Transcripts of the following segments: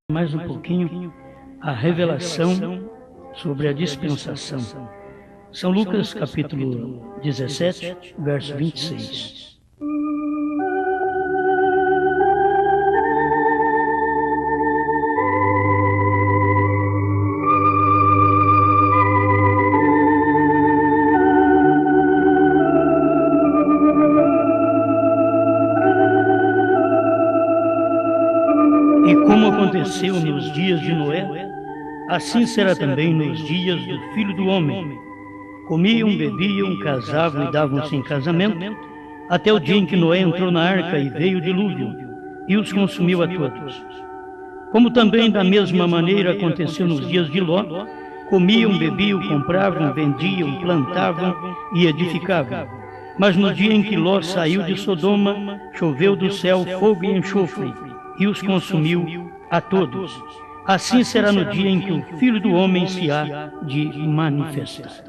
mais um pouquinho a revelação sobre a dispensação. São Lucas capítulo 17, verso 26. E como aconteceu nos dias de Noé, assim será também nos dias do Filho do Homem. Comiam, bebiam, casavam e davam-se em casamento, até o dia em que Noé entrou na arca e veio o dilúvio, e os consumiu a todos. Como também da mesma maneira aconteceu nos dias de Ló, comiam, bebiam, compravam, vendiam, plantavam e edificavam. Mas no dia em que Ló saiu de Sodoma, choveu do céu fogo e enxofre, e os consumiu a todos. Assim será no dia em que o Filho do Homem se há de manifestar.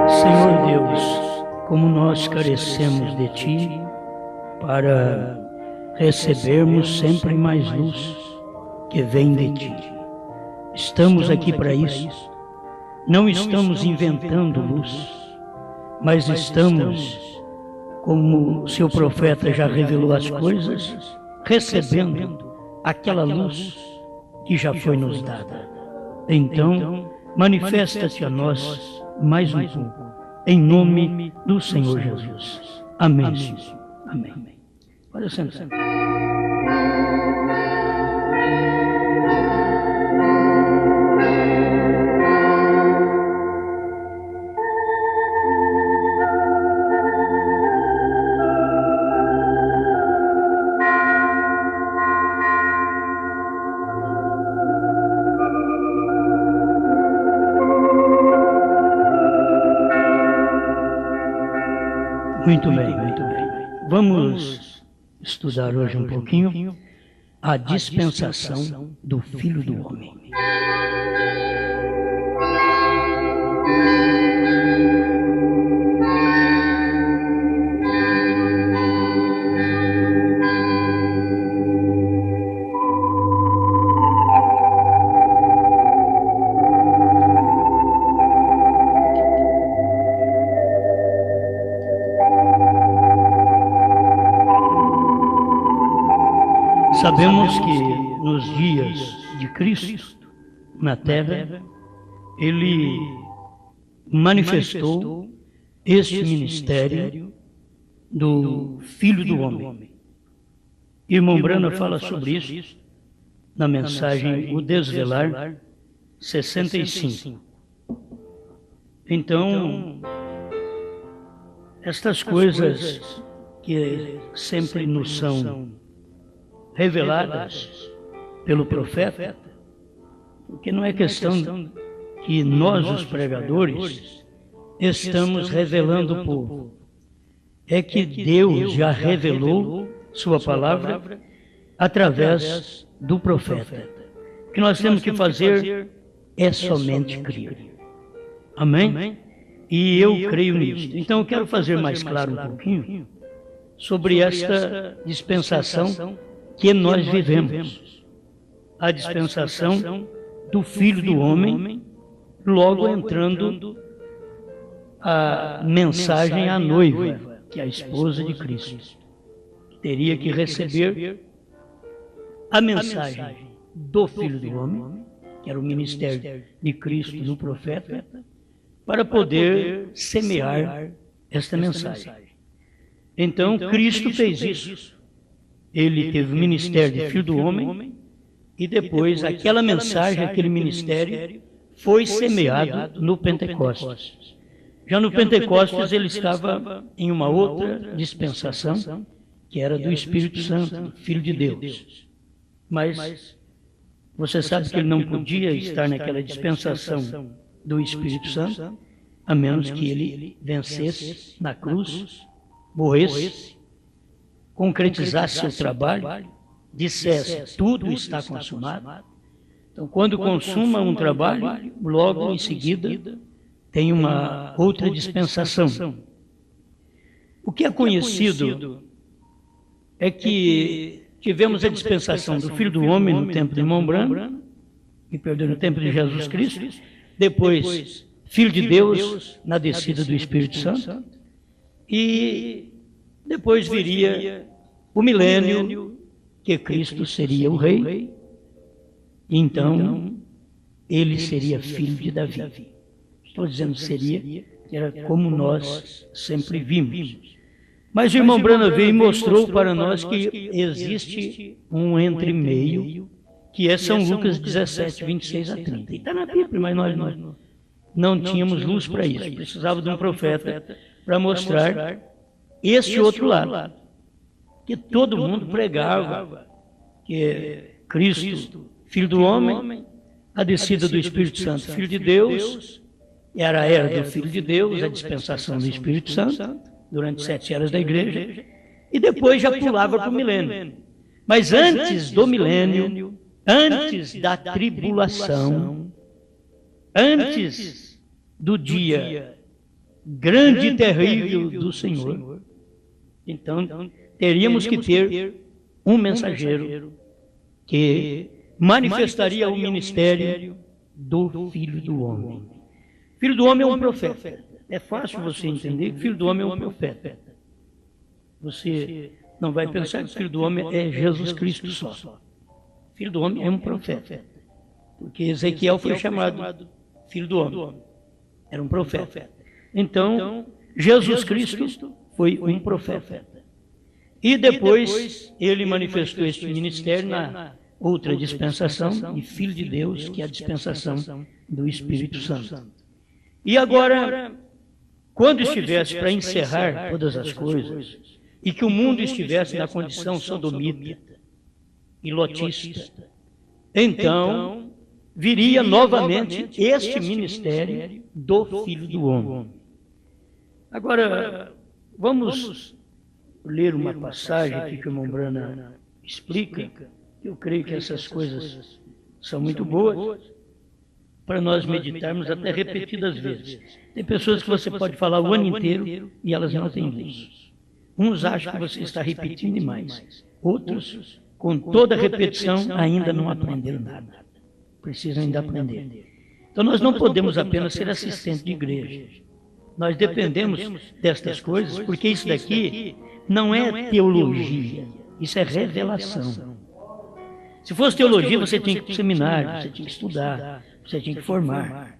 Senhor Deus, como nós carecemos de Ti para recebermos sempre mais luz que vem de Ti. Estamos aqui para isso. Não estamos inventando luz, mas estamos, como o seu profeta já revelou as coisas, recebendo aquela luz que já foi nos dada. Então, manifesta-te a nós mais um pouco, em nome do Senhor Jesus. Amém. Amém. Pode sentar. Muito bem, muito bem. Vamos estudar hoje um pouquinho a dispensação do Filho do Homem. Sabemos que nos dias de Cristo na terra, Ele manifestou este ministério do Filho do Homem. Irmão Brana fala sobre isso na mensagem O Desvelar 65. Então, estas coisas que sempre nos são reveladas pelo profeta, porque não é questão que nós, os pregadores, estamos revelando o povo. É que Deus já revelou sua palavra através do profeta. O que nós temos que fazer é somente crer. Amém? E eu creio nisso. Então eu quero fazer mais claro um pouquinho sobre esta dispensação que nós vivemos, a dispensação do Filho do Homem, logo entrando a mensagem à noiva, que é a esposa de Cristo. Teria que receber a mensagem do Filho do Homem, que era o ministério de Cristo no profeta, para poder semear esta mensagem. Então, Cristo fez isso. Ele teve o ministério de Filho do Homem e depois aquela mensagem, aquele ministério foi semeado no Pentecostes. Já no Pentecostes ele estava em uma outra dispensação, que era do Espírito Santo, Filho de Deus. Mas você sabe que ele não podia estar naquela dispensação do Espírito Santo, a menos que ele vencesse na cruz, morresse, concretizasse seu trabalho dissesse tudo está consumado, então quando consuma um trabalho, logo em seguida tem uma outra dispensação. O que é conhecido é que tivemos a dispensação do Filho do Homem no tempo de Mombrana, no tempo de Jesus Cristo, depois Filho de Deus na descida do Espírito Santo, e depois viria o milênio, que Cristo seria o rei, e então ele seria filho de Davi. Estou dizendo seria, que era como nós sempre vimos. Mas o irmão Brana veio e mostrou para nós que existe um entre-meio, que é São Lucas 17, 26 a 30. E está na Bíblia, mas nós não tínhamos luz para isso. Precisava de um profeta para mostrar este outro lado, que todo mundo pregava, que é Cristo, Filho do Homem, a descida do Espírito Santo, Filho de Deus, era a era do Filho de Deus, a dispensação do Espírito Santo, durante 7 eras da igreja, e depois já pulava para o milênio. Mas antes do milênio, antes da tribulação, antes do dia grande e terrível do Senhor, então teríamos que ter um mensageiro que manifestaria o ministério do Filho do Homem. Filho do Homem é um profeta. É fácil você entender que Filho do Homem é um profeta. Você não vai pensar que Filho do Homem é Jesus Cristo só. Filho do Homem é um profeta. Porque Ezequiel foi chamado Filho do Homem. Era um profeta. Então, Jesus Cristo foi um profeta. E depois ele manifestou este ministério na outra dispensação de Filho de Deus, que é a dispensação do Espírito Santo. E agora, quando estivesse para encerrar todas as coisas, e que o mundo estivesse na condição sodomita e lotista, então viria novamente este ministério do Filho do Homem. Agora, vamos ler uma passagem aqui que o irmão Brana explica. Eu creio que essas coisas são muito boas para nós meditarmos até repetidas vezes. Tem pessoas que você pode falar o ano inteiro e elas não têm luz. Uns acham que você está repetindo demais. Outros, com toda a repetição, ainda não aprenderam nada. Precisam ainda aprender. Então nós não podemos apenas ser assistentes de igreja. Nós dependemos destas coisas, porque isso daqui não é teologia, isso é revelação. Se fosse teologia, você tinha que ir para o seminário, você tinha que estudar, você tinha que formar,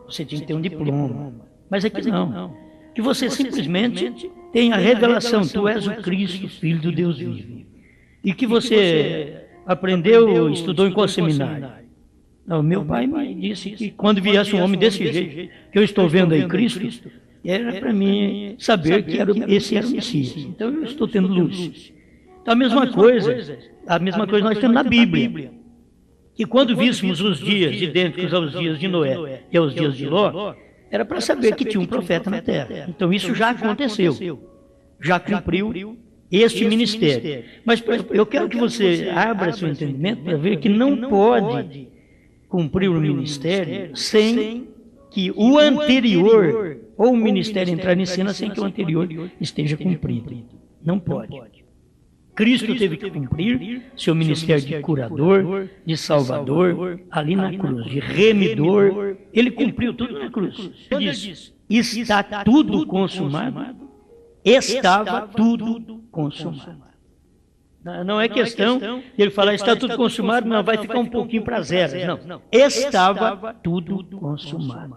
você tinha que ter um diploma. Mas aqui não. Que você simplesmente tem a revelação, tu és o Cristo, Filho do Deus vivo. E que você aprendeu, estudou em qual seminário? Não, meu pai me disse que quando viesse um homem desse jeito, que eu estou vendo aí Cristo, era para mim saber que esse era o Messias. Então eu estou tendo luz. Então a mesma coisa nós temos na Bíblia. Que quando víssemos os dias idênticos aos dias de Noé e aos dias de Ló, era para saber que tinha um profeta na terra. Então isso já aconteceu, já cumpriu este ministério. Mas eu quero que você abra seu entendimento para ver que não pode cumprir o ministério sem que o anterior, ou o ministério entrar em cena sem que o anterior esteja cumprido. Não pode. Cristo teve que cumprir seu ministério de curador, de salvador, ali na cruz, de remidor. Ele cumpriu tudo na cruz. Ele diz, está tudo consumado. Estava tudo consumado. Não é questão de ele falar, está tudo consumado, não, vai ficar um pouquinho para zero. Não, estava tudo consumado.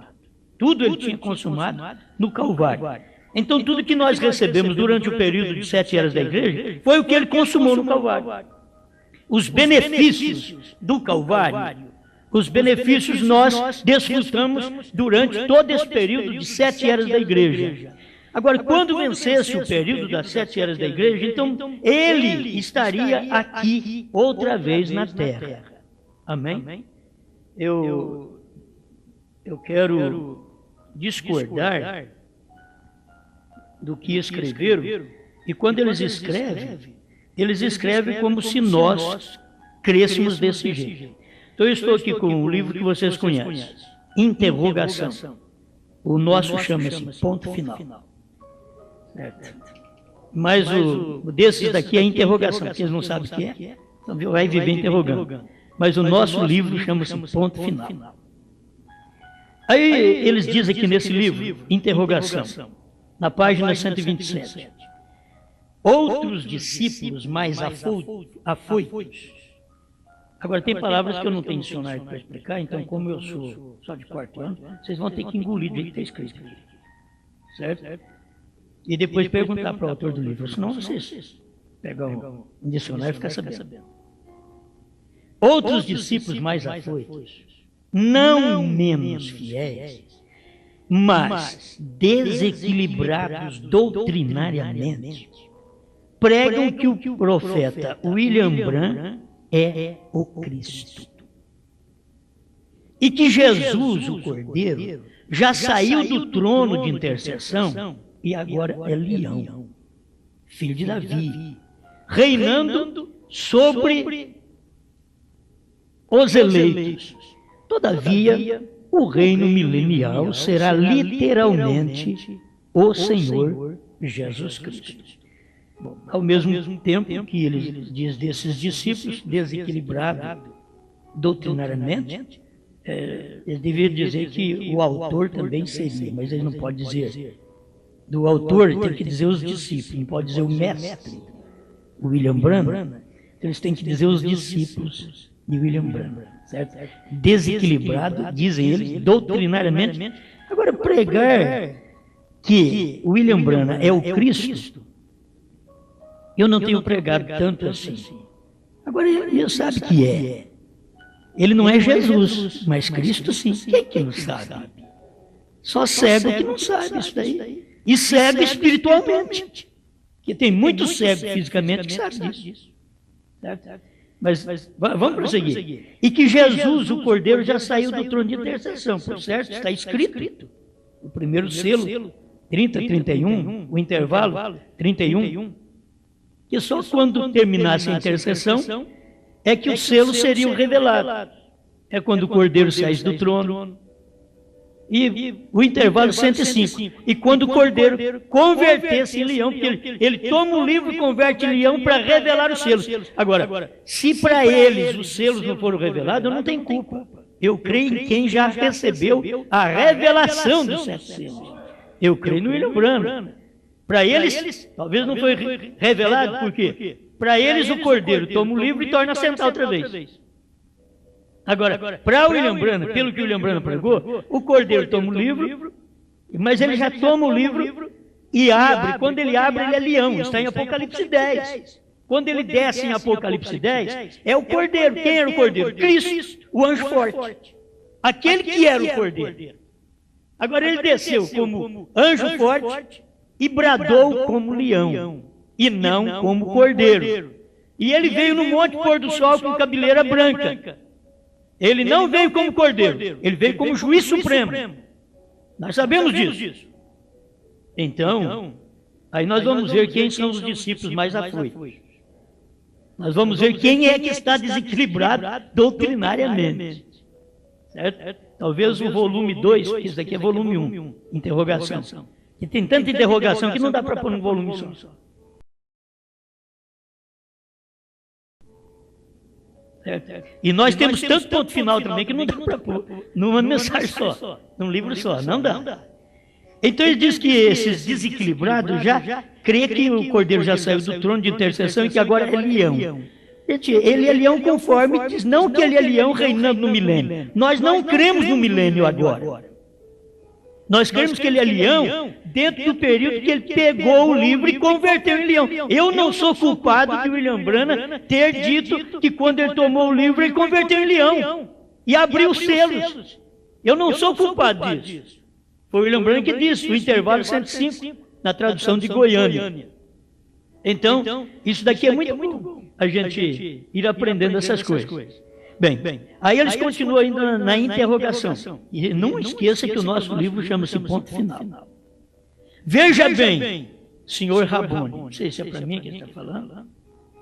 Tudo ele tinha consumado no Calvário. Então tudo que nós recebemos durante o período de 7 eras da igreja foi o que ele consumou no Calvário. Os benefícios do Calvário, os benefícios nós desfrutamos durante todo esse período de 7 eras da igreja. Agora, quando vencesse o período das 7 eras da igreja, então ele estaria aqui outra vez na terra. Amém? Eu quero discordar do que escreveram, e quando eles escrevem, eles escrevem como se nós crêssemos desse jeito. Então eu estou aqui com um livro que vocês conhecem, Interrogação. O nosso chama-se Ponto Final. Certo? Mas o desses daqui é Interrogação, porque eles não sabem o que é, então vai viver interrogando. Mas o nosso livro chama-se Ponto Final. Aí eles dizem aqui nesse livro, Interrogação, na página 127. Outros discípulos mais afoitos. Agora, tem palavras que eu não tenho dicionário para explicar, então, como eu sou só de quarto ano, vocês vão ter que engolir do jeito que está escrito aqui. Certo? E depois perguntar para o autor do livro, senão vocês pegam um dicionário e ficam sabendo. Outros discípulos mais afoitos, não menos fiéis, mas desequilibrados doutrinariamente, pregam que o profeta William Branham é o Cristo. E que Jesus, o Cordeiro, já saiu do trono de intercessão e agora é leão, filho de Davi, reinando sobre os eleitos. Todavia, o reino milenial será literalmente o Senhor Jesus Cristo. Bom, ao mesmo tempo que ele diz desses discípulos desequilibrados doutrinariamente, ele deveria dizer que o autor também seria, mas ele não pode dizer do autor, tem que dizer os discípulos, não pode dizer o mestre, William Branham. Então eles têm que dizer os discípulos de William Branham, certo? Desequilibrado, dizem eles, doutrinariamente. Agora, pregar que William Branham é o Cristo, eu não tenho pregado tanto assim. Agora, ele sabe que é. Ele não é Jesus, mas Cristo sim. Quem que não sabe? Só cego que não sabe isso daí. E cego espiritualmente. Porque tem muitos cegos fisicamente que sabem disso. Certo? Mas vamos prosseguir. E que Jesus, o Cordeiro, já saiu do trono de intercessão. Por certo, está escrito. O primeiro selo, 30, 31, o intervalo, 31. Que só quando terminasse a intercessão é que os selos seriam revelados. É quando o Cordeiro saísse do trono. E o intervalo 105. E quando o Cordeiro convertesse em leão, porque ele toma o livro e converte em leão para revelar os selos. Agora, se para eles os selos não foram revelados, eu não tenho culpa. Eu creio em quem já recebeu a revelação dos 7 selos. Eu creio no William Branham. Para eles, talvez não foi revelado, por quê? Para eles o Cordeiro toma o livro e torna a sentar outra vez. Agora, para o William Branham, pelo que o William Branham pregou, o Cordeiro toma o livro, mas ele já toma o livro e abre. Quando ele abre, ele é leão, está em Apocalipse 10. Quando ele desce em Apocalipse 10, é o Cordeiro. Quem era o Cordeiro? Cristo, o anjo forte. Aquele que era o Cordeiro. Agora ele desceu como anjo forte e bradou como leão, e não como cordeiro. E ele veio no monte pôr do sol com cabeleira branca. Ele não veio como cordeiro, ele veio como juiz supremo. Nós sabemos disso. Então, aí nós vamos ver quem são os discípulos mais afoitos. Nós vamos ver quem é que está desequilibrado doutrinariamente. Certo? Talvez o volume 2, que isso daqui é volume 1, interrogação. E tem tanta interrogação que não dá para pôr num volume só. E nós temos tanto ponto final também que não dá para pôr numa mensagem só, num livro só, não dá. Então ele diz que esses desequilibrados já crê que o Cordeiro já saiu do trono de intercessão e que agora é leão. Ele é leão conforme diz, não que ele é leão reinando no milênio. Nós não cremos no milênio agora. Nós cremos que ele é leão dentro do período que ele pegou o livro e converteu em leão. Eu não sou culpado de William Branham ter dito que quando ele tomou o livro ele converteu em leão e abriu os selos. Eu não sou culpado disso. Foi William Branham que disse, o intervalo 105, na tradução de Goiânia. Então, isso daqui é muito bom, a gente ir aprendendo essas coisas. Bem, aí eles continuam ainda na interrogação. E não esqueça que o nosso livro chama-se Ponto Final. Veja bem, senhor Rabone, não sei se é para mim que ele está falando,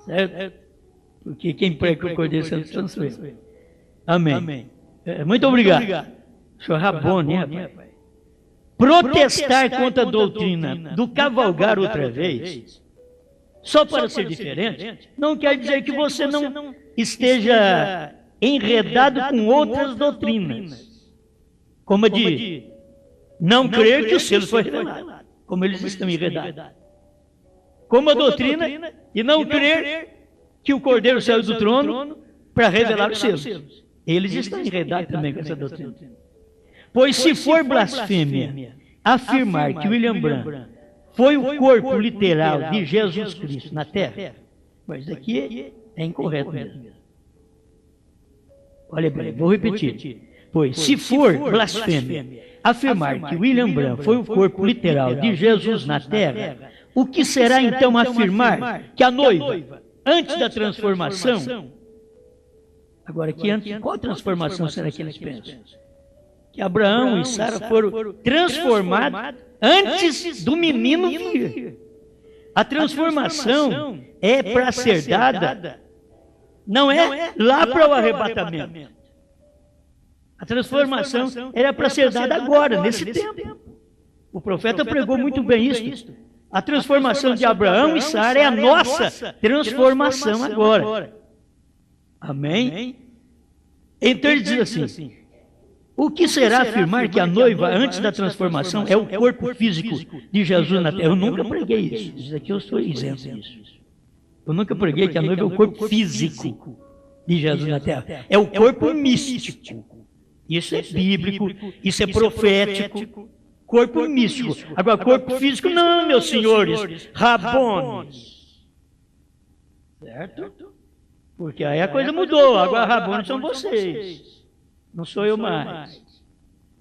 certo? Porque quem prega o Cordeiro Santo sou eu. Amém. Muito obrigado. Senhor Rabone, rapaz. Protestar contra a doutrina do cavalgar outra vez, só para ser diferente, não quer dizer que você não esteja enredado com outras doutrinas. Como a de não crer que o selo foi revelado, como eles estão enredados. Como a doutrina de não crer que o Cordeiro saiu do trono para revelar os selos. Eles estão enredados também com essa doutrina. Pois se for blasfêmia afirmar que William Branham foi o corpo literal de Jesus Cristo na Terra, mas isso aqui é incorreto mesmo. Olha bem, vou repetir. Pois se for blasfêmia afirmar que William Branham foi o corpo literal de Jesus na Terra, o que será então afirmar que a noiva, antes da transformação, agora aqui antes, qual transformação será que eles pensam? Que Abraão e Sara foram transformados antes do menino vir. A transformação é para ser dada, não é lá para o arrebatamento. A transformação era para ser dada agora, nesse tempo. O profeta pregou muito bem isso. A transformação de Abraão e Sara é a nossa transformação agora. Amém? Então ele diz assim, o que será afirmar que a noiva, antes da transformação, é o corpo físico de Jesus na Terra? Eu nunca preguei isso. Isso aqui eu sou isento disso. Eu nunca preguei que a noiva é o corpo físico de Jesus na Terra. É o corpo místico. Isso é bíblico, isso é profético. Corpo místico. Agora, corpo físico, não, meus senhores. Rabones. Certo? Porque aí a coisa mudou. Agora, rabones são vocês. Não sou eu mais.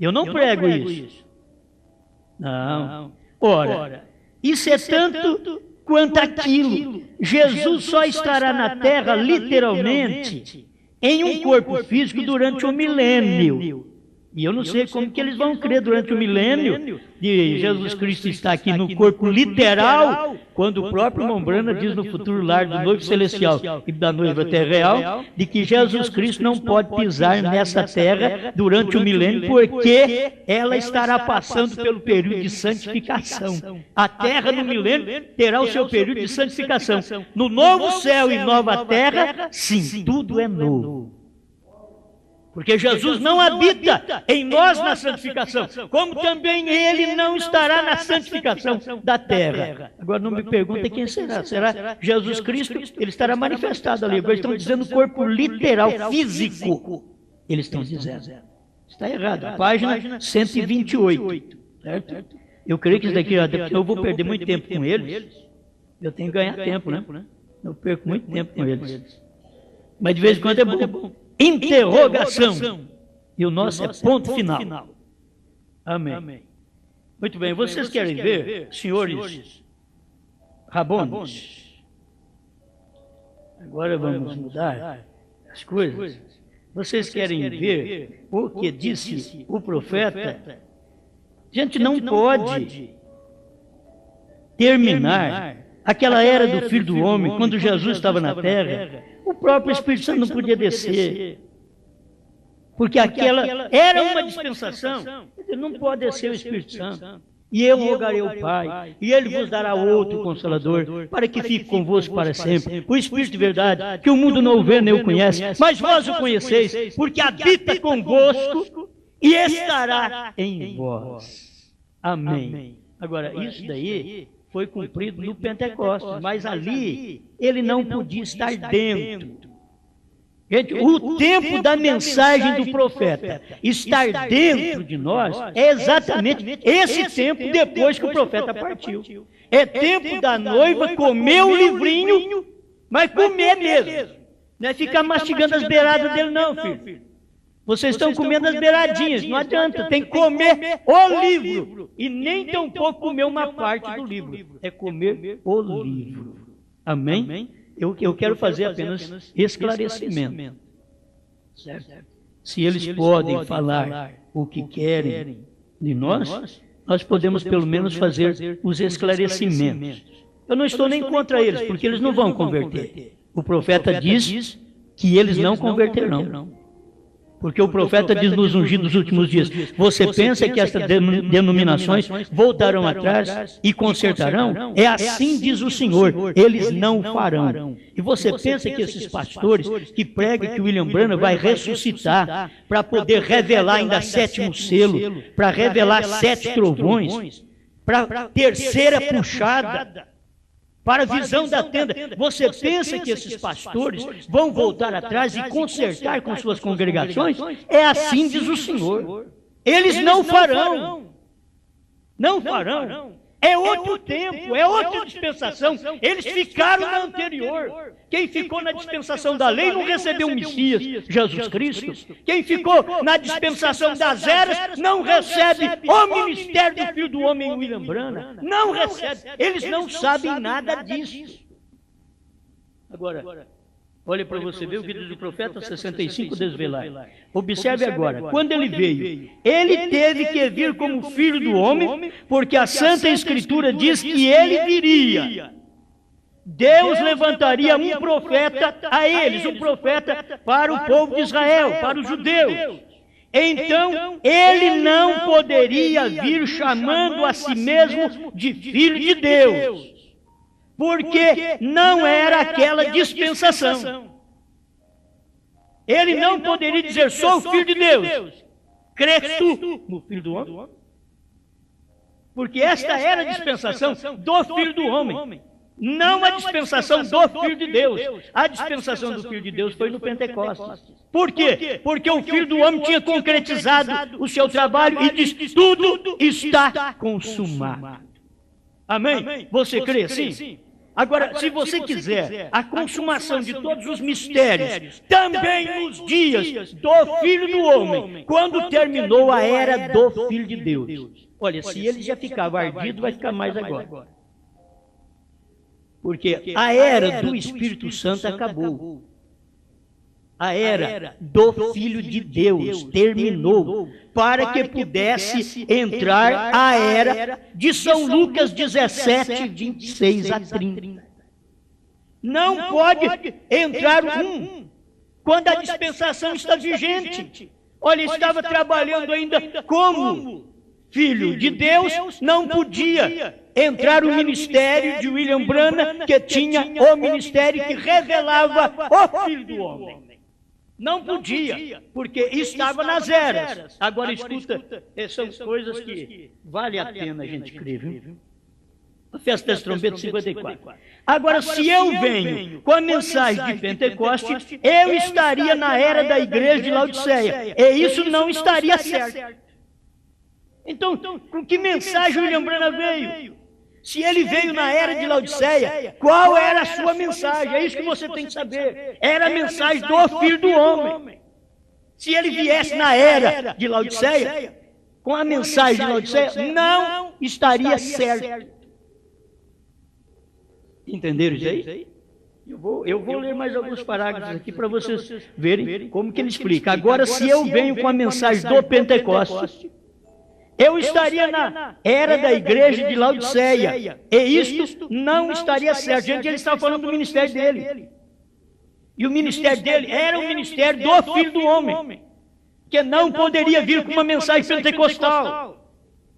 Eu não prego isso. Não. Ora, isso é tanto quanto aquilo. Jesus só estará na terra, literalmente, em um corpo físico durante o milênio. E eu não sei como que eles vão crer durante o milênio de Jesus Cristo estar aqui no corpo literal, quando o próprio Mombrana diz no futuro lar do noivo celestial e da noiva terreal, de que Jesus Cristo não pode pisar nessa terra durante o milênio, porque ela estará passando pelo período de santificação. A terra no milênio terá o seu período de santificação. No novo céu e nova terra, sim, tudo é novo. Porque Jesus não habita em nós na santificação, como também Ele não estará na santificação da terra. Agora não me perguntem quem será. Será Jesus Cristo? Ele estará manifestado ali. Agora estão dizendo corpo literal, físico. Eles estão dizendo. Está errado. Página 128. Certo? Eu creio que isso daqui, eu vou perder muito tempo com eles. Eu tenho que ganhar tempo, né? Eu perco muito tempo com eles. Mas de vez em quando é bom. Interrogação. E o nosso é ponto final. Amém. Muito bem, vocês querem ver, senhores Rabones? Agora vamos mudar as coisas. Vocês querem ver o que disse o profeta? A gente não pode terminar aquela era do Filho do Homem, quando Jesus estava na terra. O próprio Espírito Santo não podia descer, porque aquela era uma dispensação. Não pode descer o Espírito Santo. E eu rogarei ao Pai, e Ele vos dará outro Consolador, para que fique convosco para sempre. O Espírito de verdade, que o mundo não vê nem o conhece, mas vós o conheceis, porque habita convosco e estará em vós. Amém. Agora, isso daí foi cumprido no Pentecostes, mas ali ele não podia estar dentro. Gente, o tempo da mensagem do profeta estar dentro de nós é exatamente esse tempo depois que o profeta partiu. É tempo da noiva comer o livrinho, mas comer mesmo. Não é ficar mastigando as beiradas dele não, filho. Vocês estão comendo as beiradinhas, não adianta, tem que comer o livro. E nem tão pouco comer uma parte do livro. É comer o livro. Amém? Eu quero fazer apenas esclarecimento. Certo? Se eles podem falar o que querem de nós, nós podemos pelo menos fazer os esclarecimentos. Eu não estou nem contra eles, porque eles não vão converter. O profeta diz que eles não converterão. Porque o profeta diz nos ungidos dos últimos dias: você pensa que estas denominações voltarão atrás e consertarão? É assim diz o Senhor, eles não farão. E você pensa que esses pastores que pregam que o William Branham vai ressuscitar para poder revelar ainda sétimo selo, para revelar 7 trovões, para terceira puxada, para a visão da tenda. Você pensa que esses pastores vão voltar atrás e consertar com suas congregações? É assim diz o Senhor. Eles não farão. Não farão. É outro tempo, é outra dispensação. Eles ficaram na anterior. Quem ficou na dispensação da lei não recebeu o Messias, Jesus Cristo. Quem ficou na dispensação das eras não recebe o ministério do Filho do Homem, William Branham. Não recebe. Eles não sabem nada disso. Agora, olha para você ver o vídeo do profeta 65 desvelar. Observe agora, quando ele veio, ele teve que vir como Filho do Homem, porque a Santa Escritura diz que ele viria. Deus levantaria um profeta a eles, um profeta para o povo de Israel, para os judeus. Então, ele não poderia vir chamando a si mesmo de Filho de Deus, porque não era aquela dispensação. Ele não poderia dizer: sou o Filho de Deus. Crês tu no Filho do Homem? Porque esta era a dispensação do Filho do Homem. Não a dispensação do Filho de Deus. A dispensação do Filho de Deus foi no Pentecostes. Por quê? Porque o Filho do Homem tinha concretizado o seu trabalho e disse: tudo está consumado. Amém? Você crê assim? Agora, se você quiser a consumação de todos os mistérios, também nos dias do Filho do Homem, quando terminou a era do Filho de Deus. Olha, se ele já ficava ardido, vai ficar mais agora. Porque a era do Espírito Santo acabou. A era do Filho de Deus terminou, para que pudesse entrar a era de São Lucas 17, 26 a 30. Não pode entrar quando a dispensação está vigente. Olha, estava trabalhando ainda como Filho de Deus, não podia entrar o ministério de William Branham, que tinha o ministério que revelava o Filho do Homem. Não podia, porque estava nas eras. Agora escuta, são coisas que vale a pena a gente crer, viu? A festa das trombetas 54. Agora, se eu venho com a mensagem de Pentecostes, eu estaria na era da igreja de Laodiceia. E isso não estaria certo. Então, com que mensagem William Branham veio? Se ele veio na era de Laodiceia, qual era a sua mensagem? É isso que você tem que saber. Era a mensagem do Filho do Homem. Se ele viesse na era de Laodiceia, com a mensagem de Laodiceia, não estaria certo. Entenderam isso aí? Eu vou ler mais alguns parágrafos aqui para vocês verem como que ele explica. Agora, se eu venho com a mensagem do Pentecostes, eu estaria na era da igreja de Laodiceia. E isto não estaria certo. Gente, ele estava falando do ministério dele. E o ministério dele era o ministério do Filho do Homem, que não poderia vir com uma mensagem pentecostal.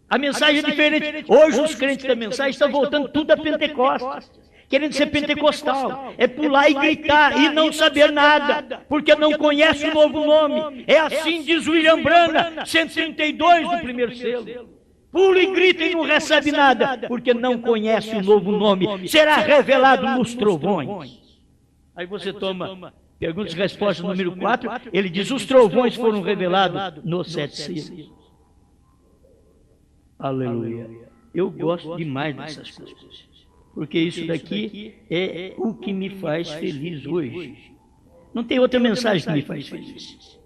A mensagem é diferente. Hoje os crentes da mensagem estão voltando tudo a Pentecostes, querendo ser pentecostal. É pular e gritar e não saber nada, porque não conhece o novo nome. É assim diz William Branham, 132 do primeiro selo. Pula e grita e não recebe nada, porque não conhece o novo nome. Será revelado nos trovões. Aí você toma perguntas e respostas número 4. Ele diz: os trovões foram revelados nos 7 selos. Aleluia. Eu gosto demais dessas coisas, porque isso daqui é o que me faz feliz hoje. Não tem outra mensagem que me faz feliz.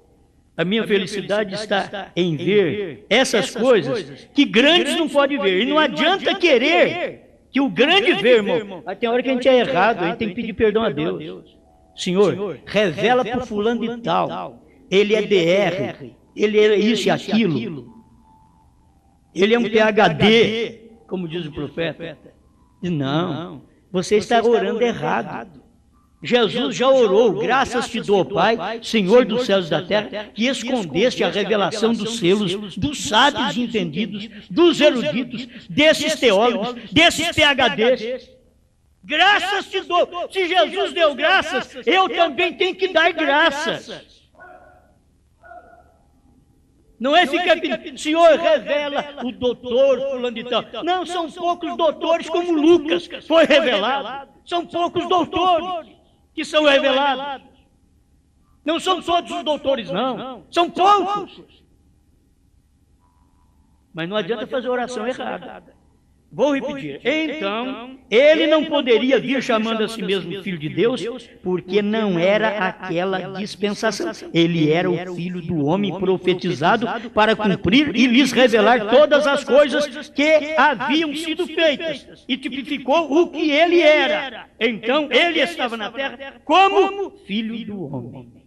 A minha felicidade está em ver essas coisas que grandes não podem ver. E não adianta querer que o grande vê, irmão. Tem hora que a gente é errado, a gente tem que pedir perdão a Deus. Senhor, revela para o fulano de tal. Ele é DR, ele é isso e aquilo. Ele é um PhD, como diz o profeta. Não, você está orando errado. Jesus já orou, graças te dou, Pai, Senhor dos céus e da terra, que escondeste a revelação dos selos, dos sábios entendidos, dos eruditos, desses teólogos, desses PhDs. Graças te dou. Se Jesus deu graças, eu também tenho que dar graças. Não é ficar pedindo, Senhor, revela o doutor fulano de tal. Não, são poucos doutores como Lucas foi revelado. São poucos doutores que são revelados. Não são todos os doutores, não. São poucos. Mas não adianta fazer oração errada. Vou repetir. Então, ele não poderia vir chamando a si mesmo Filho de Deus, porque não era aquela dispensação. Ele era o Filho do homem profetizado para cumprir e lhes revelar todas as coisas que haviam sido feitas. E tipificou o que ele era. Então, ele estava na terra como Filho do homem.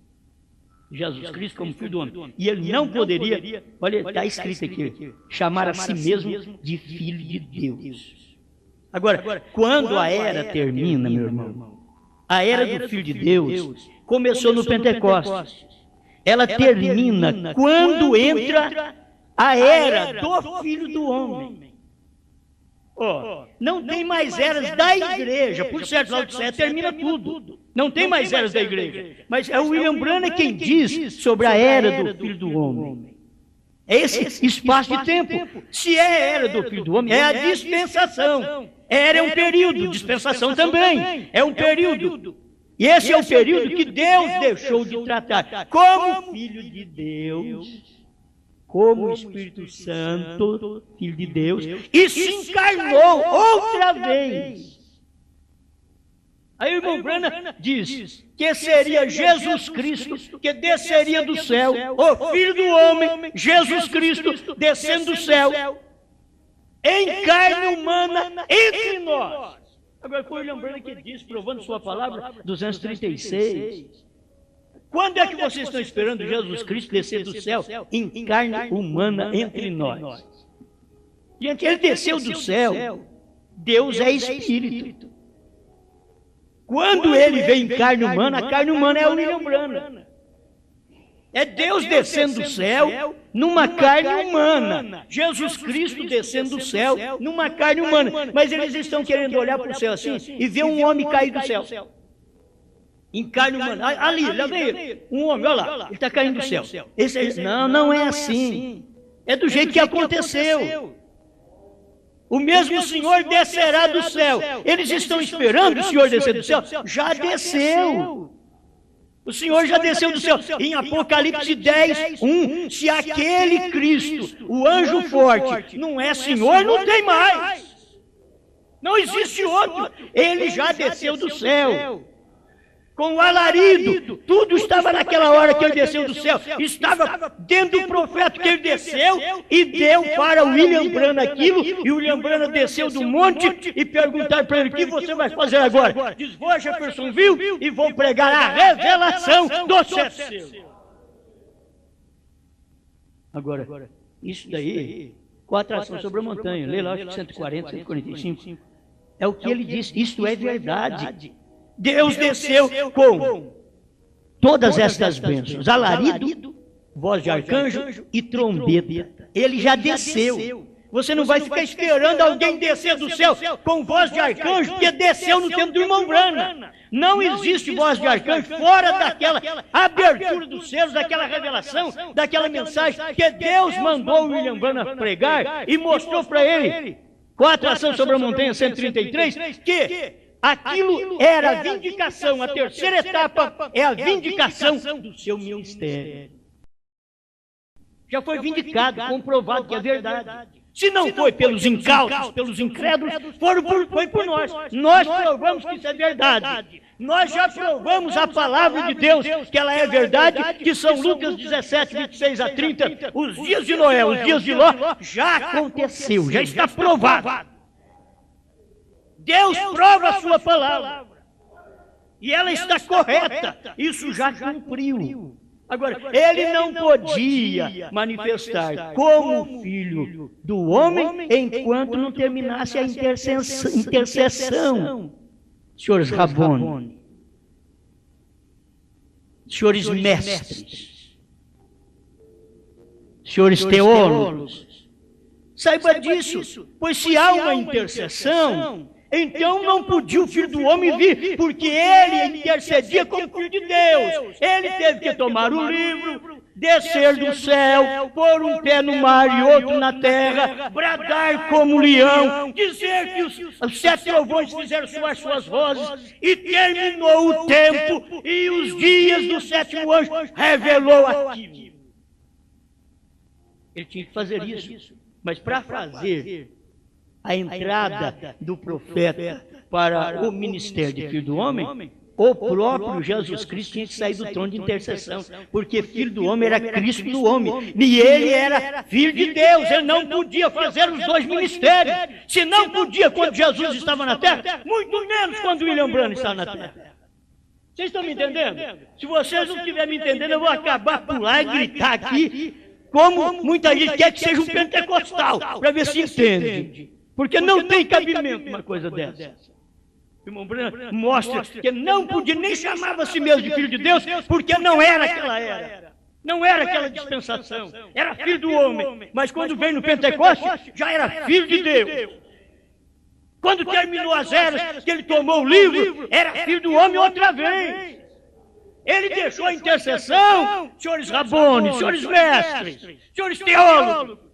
Jesus Cristo como Filho do homem. E ele não poderia, olha, está escrito aqui, chamar a si mesmo de Filho de Deus. Agora, quando a era termina, meu irmão, a era do Filho de Deus começou no Pentecostes. Ela termina quando entra a era do Filho do homem. Não tem mais eras da igreja. Por certo, Laodiceia termina tudo. Não tem mais eras da igreja. Mas é o William Branham quem diz sobre a era do Filho do homem. É esse espaço de tempo. Se é a era do Filho do homem, é a dispensação. Era um período, dispensação também. É um período. E esse é o período que Deus deixou de tratar como Filho de Deus, como Espírito Santo, Filho de Deus, e se encarnou outra vez. Aí o irmão Branham diz que seria Jesus Cristo que desceria do céu, o Filho do homem, Jesus Cristo, descendo do céu, em carne humana entre nós. Agora foi o William Branham que diz, provando sua palavra, 236. Quando é que vocês estão esperando Jesus Cristo descer do céu em carne humana entre nós? Gente, ele desceu do céu. Deus é Espírito. Quando ele vem em carne humana, a carne humana é o William Branham. É Deus descendo do céu numa carne humana. Jesus Cristo descendo do céu numa carne humana. Mas eles estão querendo olhar para o céu assim e ver um homem cair do céu. Em carne humana. Ali, lá vem ele. Um homem, olha lá, ele está caindo do céu. Não é assim. É do jeito que aconteceu. O mesmo Senhor descerá do céu. Eles estão esperando o Senhor descer do céu? Já desceu. O Senhor já desceu do céu. Em Apocalipse 10, 1, se aquele Cristo, o anjo forte, não é Senhor, não tem mais. Não existe outro. Ele já desceu do céu. Com o alarido, tudo estava naquela hora que ele desceu do céu, estava dentro do profeta que ele desceu e deu para o William Branham aquilo, e o William Branham desceu do monte e perguntaram para ele, o que você vai fazer agora? Diz, vou a Jeffersonville e vou pregar a revelação do céu. Agora, isso daí, com a atração sobre a montanha, lê lá, acho que 140, 145, é o que ele disse, isto é verdade. Deus desceu com todas estas bênçãos, alarido, voz de arcanjo e trombeta. Ele já desceu. Você não vai ficar esperando alguém descer do céu com voz de arcanjo, porque desceu no tempo do irmão Branham. Não existe voz de arcanjo fora daquela abertura dos céus, daquela revelação, daquela mensagem que Deus mandou o William Branham pregar e mostrou para ele, com a atração sobre a montanha 133, que aquilo era a vindicação, a terceira etapa é a vindicação do seu ministério. Já foi vindicado, comprovado que é verdade. Se não foi pelos incautos, pelos incrédulos, foi por nós. Nós provamos que isso é verdade. Nós já provamos a palavra de Deus, que ela é verdade, que são Lucas 17, 26 a 30. Os dias de Noé, os dias de Ló, já aconteceu, já está provado. Deus prova a sua palavra. E ela está correta. Isso já cumpriu. Agora, ele não podia manifestar como filho do homem enquanto não terminasse a intercessão, senhores Rabone. senhores mestres, senhores teólogos, saiba disso, pois se há uma intercessão, então não podia o Filho do Homem vir, porque ele intercedia como Filho de Deus. Ele teve que tomar o livro, descer do céu, pôr um pé no mar e outro na terra, bradar como leão, dizer que os 7 trovões fizeram soar suas vozes, e terminou o tempo, e os dias do 7º anjo revelou aquilo. Ele tinha que fazer isso, mas para fazer a entrada do profeta para o ministério de Filho do Homem, o próprio Jesus Cristo tinha que sair do trono de intercessão, porque Filho do Homem era Cristo do homem, e ele era Filho de Deus, ele não podia fazer os dois ministérios. Se não podia quando Jesus estava na terra, muito menos quando William Branham está na terra. Vocês estão me entendendo? Se vocês não estiverem me entendendo, eu vou acabar por lá e gritar aqui, como muita gente quer que seja um pentecostal, para ver se entende. Porque não tem cabimento uma coisa dessa. O irmão Branham mostra que não podia, nem chamava a si mesmo de Filho de Deus, porque não era aquela era. Não era aquela dispensação. Era Filho do homem. Mas quando veio no Pentecostes, já era Filho de Deus. Quando terminou as eras, que ele tomou o livro, era Filho do homem outra vez. Ele deixou a intercessão, senhores rabones, senhores mestres, senhores teólogos.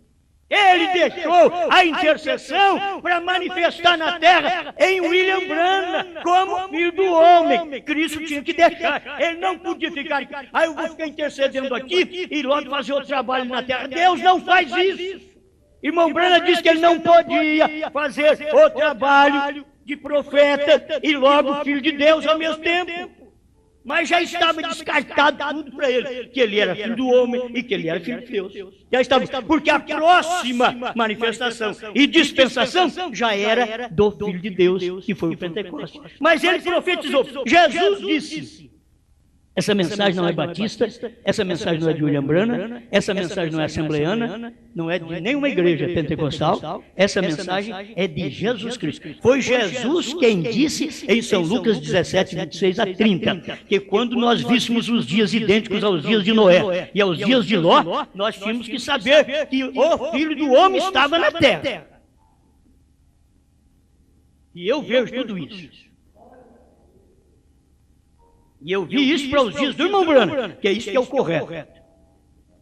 Ele deixou a intercessão para manifestar na terra em William Branham como Filho do homem. Cristo tinha que deixar. Ele não podia ficar. Aí eu vou ficar intercedendo aqui e logo fazer o trabalho na terra. Deus não faz isso. Irmão Branham disse que ele não podia fazer o trabalho de profeta e logo Filho de Deus ao mesmo tempo. Mas já estava descartado tudo para ele, que ele era Filho do homem e que ele era Filho de Deus. Já estava, porque a próxima manifestação e dispensação já era do Filho de Deus, que foi o Pentecostes. Mas ele profetizou. Jesus disse: essa mensagem não é batista, essa mensagem não é de William Branham, essa mensagem não é assembleiana, não é de nenhuma igreja pentecostal, essa mensagem é de Jesus Cristo. Foi Jesus quem disse em São Lucas 17, 26 a 30, que quando nós víssemos os dias idênticos aos dias de Noé e aos dias de Ló, nós tínhamos que saber que o Filho do homem estava na terra. E eu vejo tudo isso. E eu vi isso para os dias do irmão Branham, que é isso que é o correto.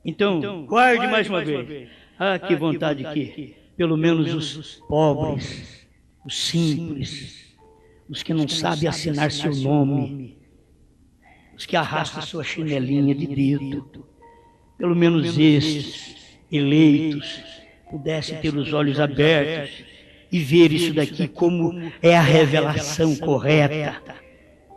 Então, guarde mais uma vez. Ah, que vontade que, pelo menos os pobres, os simples, os que não sabem assinar seu nome, os que arrastam sua chinelinha de dedo, pelo menos esses eleitos pudessem ter os olhos abertos e ver isso daqui como é a revelação correta.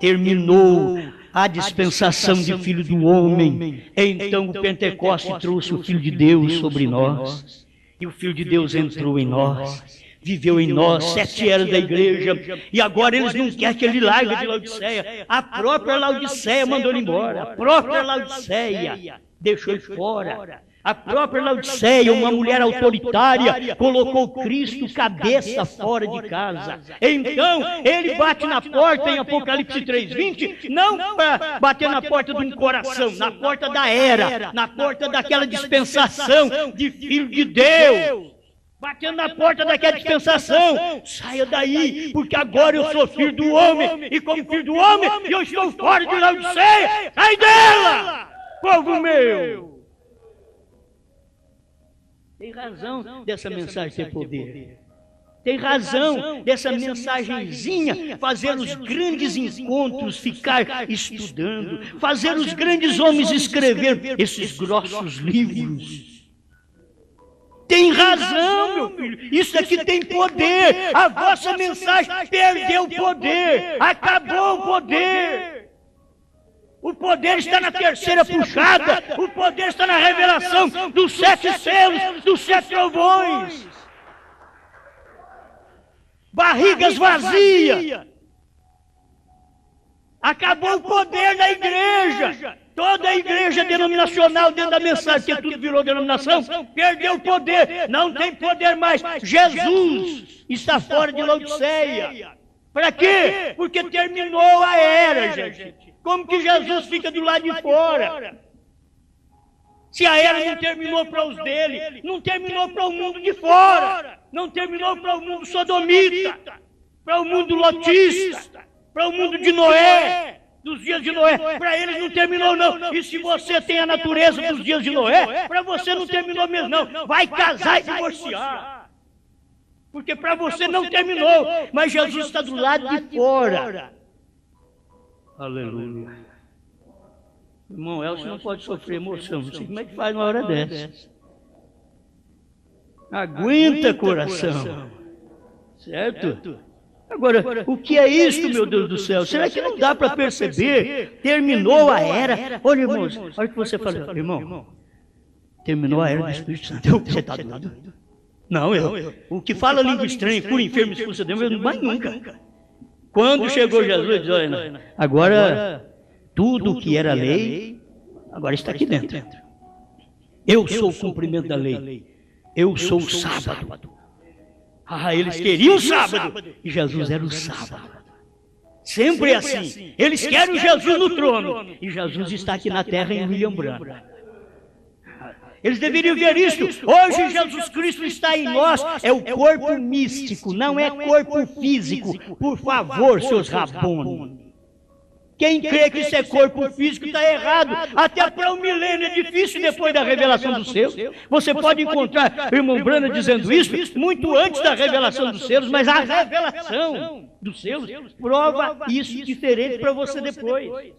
Terminou a dispensação de Filho do homem, então o Pentecoste trouxe o Filho de Deus sobre nós, e o Filho de Deus entrou em nós, viveu em nós, 7 eras da igreja, e agora eles não querem que ele largue de Laodiceia. A própria Laodiceia mandou ele embora, a própria Laodiceia deixou ele fora. A própria Laodiceia, uma mulher autoritária, colocou Cristo cabeça fora de casa. Então, ele bate na porta em Apocalipse 3:20, não para bater na porta de um coração, na porta da era, na porta daquela dispensação de Filho de Deus. Batendo na porta daquela dispensação, saia daí, porque agora eu sou Filho do homem, e como Filho do homem, eu estou fora de Laodiceia. Sai dela, povo meu! Tem razão dessa mensagem ter poder. Tem razão dessa mensagenzinha fazer os grandes encontros, ficar estudando, fazer os grandes homens escrever esses grossos livros. Tem razão, meu filho. Isso aqui tem poder. A vossa mensagem perdeu o poder. Acabou o poder. O poder está na terceira puxada. O poder está na revelação dos 7 selos, dos 7 trovões. Barrigas vazias. Acabou o poder da igreja. Toda a igreja denominacional dentro da mensagem, que tudo virou denominação, perdeu o poder. Não tem poder mais. Jesus está fora de Laodiceia. Para quê? Porque terminou a era, gente. Como que Jesus fica do lado de fora? Se a era não terminou para os dele, não terminou para o mundo de fora, não terminou para o mundo sodomita, para o mundo lotista, para o mundo de Noé, dos dias de Noé, para eles não terminou não. E se você tem a natureza dos dias de Noé, para você não terminou mesmo não. Vai casar e divorciar. Porque para você não terminou, mas Jesus está do lado de fora. Aleluia. Irmão Elcio não pode sofrer emoção, não sei como é que faz uma hora dessa. Aguenta, coração. Certo? Agora, o que é isto, meu Deus do céu? Será que não dá para perceber? Terminou a era. Olha, irmãos, olha o que você fala. Irmão, terminou a era do Espírito Santo. Você está doido? Não, o que fala língua estranha, cura enfermo, expulsa demônio, eu não mais nunca. Quando chegou Jesus, diz, olha, agora tudo o que era lei, agora está aqui dentro. Eu sou o cumprimento da lei. Eu sou o sábado. Ah, eles queriam o sábado. E Jesus era o sábado. Sempre assim. Eles querem Jesus no trono. E Jesus está aqui na terra em William Branham. Eles deveriam ver isso. Hoje Jesus Cristo está em nós. É o corpo místico, não é corpo físico. Por favor, seus rabones. Quem crê que isso é corpo físico está errado. Até para um milênio é difícil depois da revelação dos seus. Você pode encontrar o irmão Branham dizendo isso muito antes da revelação dos seus, mas a revelação dos seus prova isso diferente para você depois.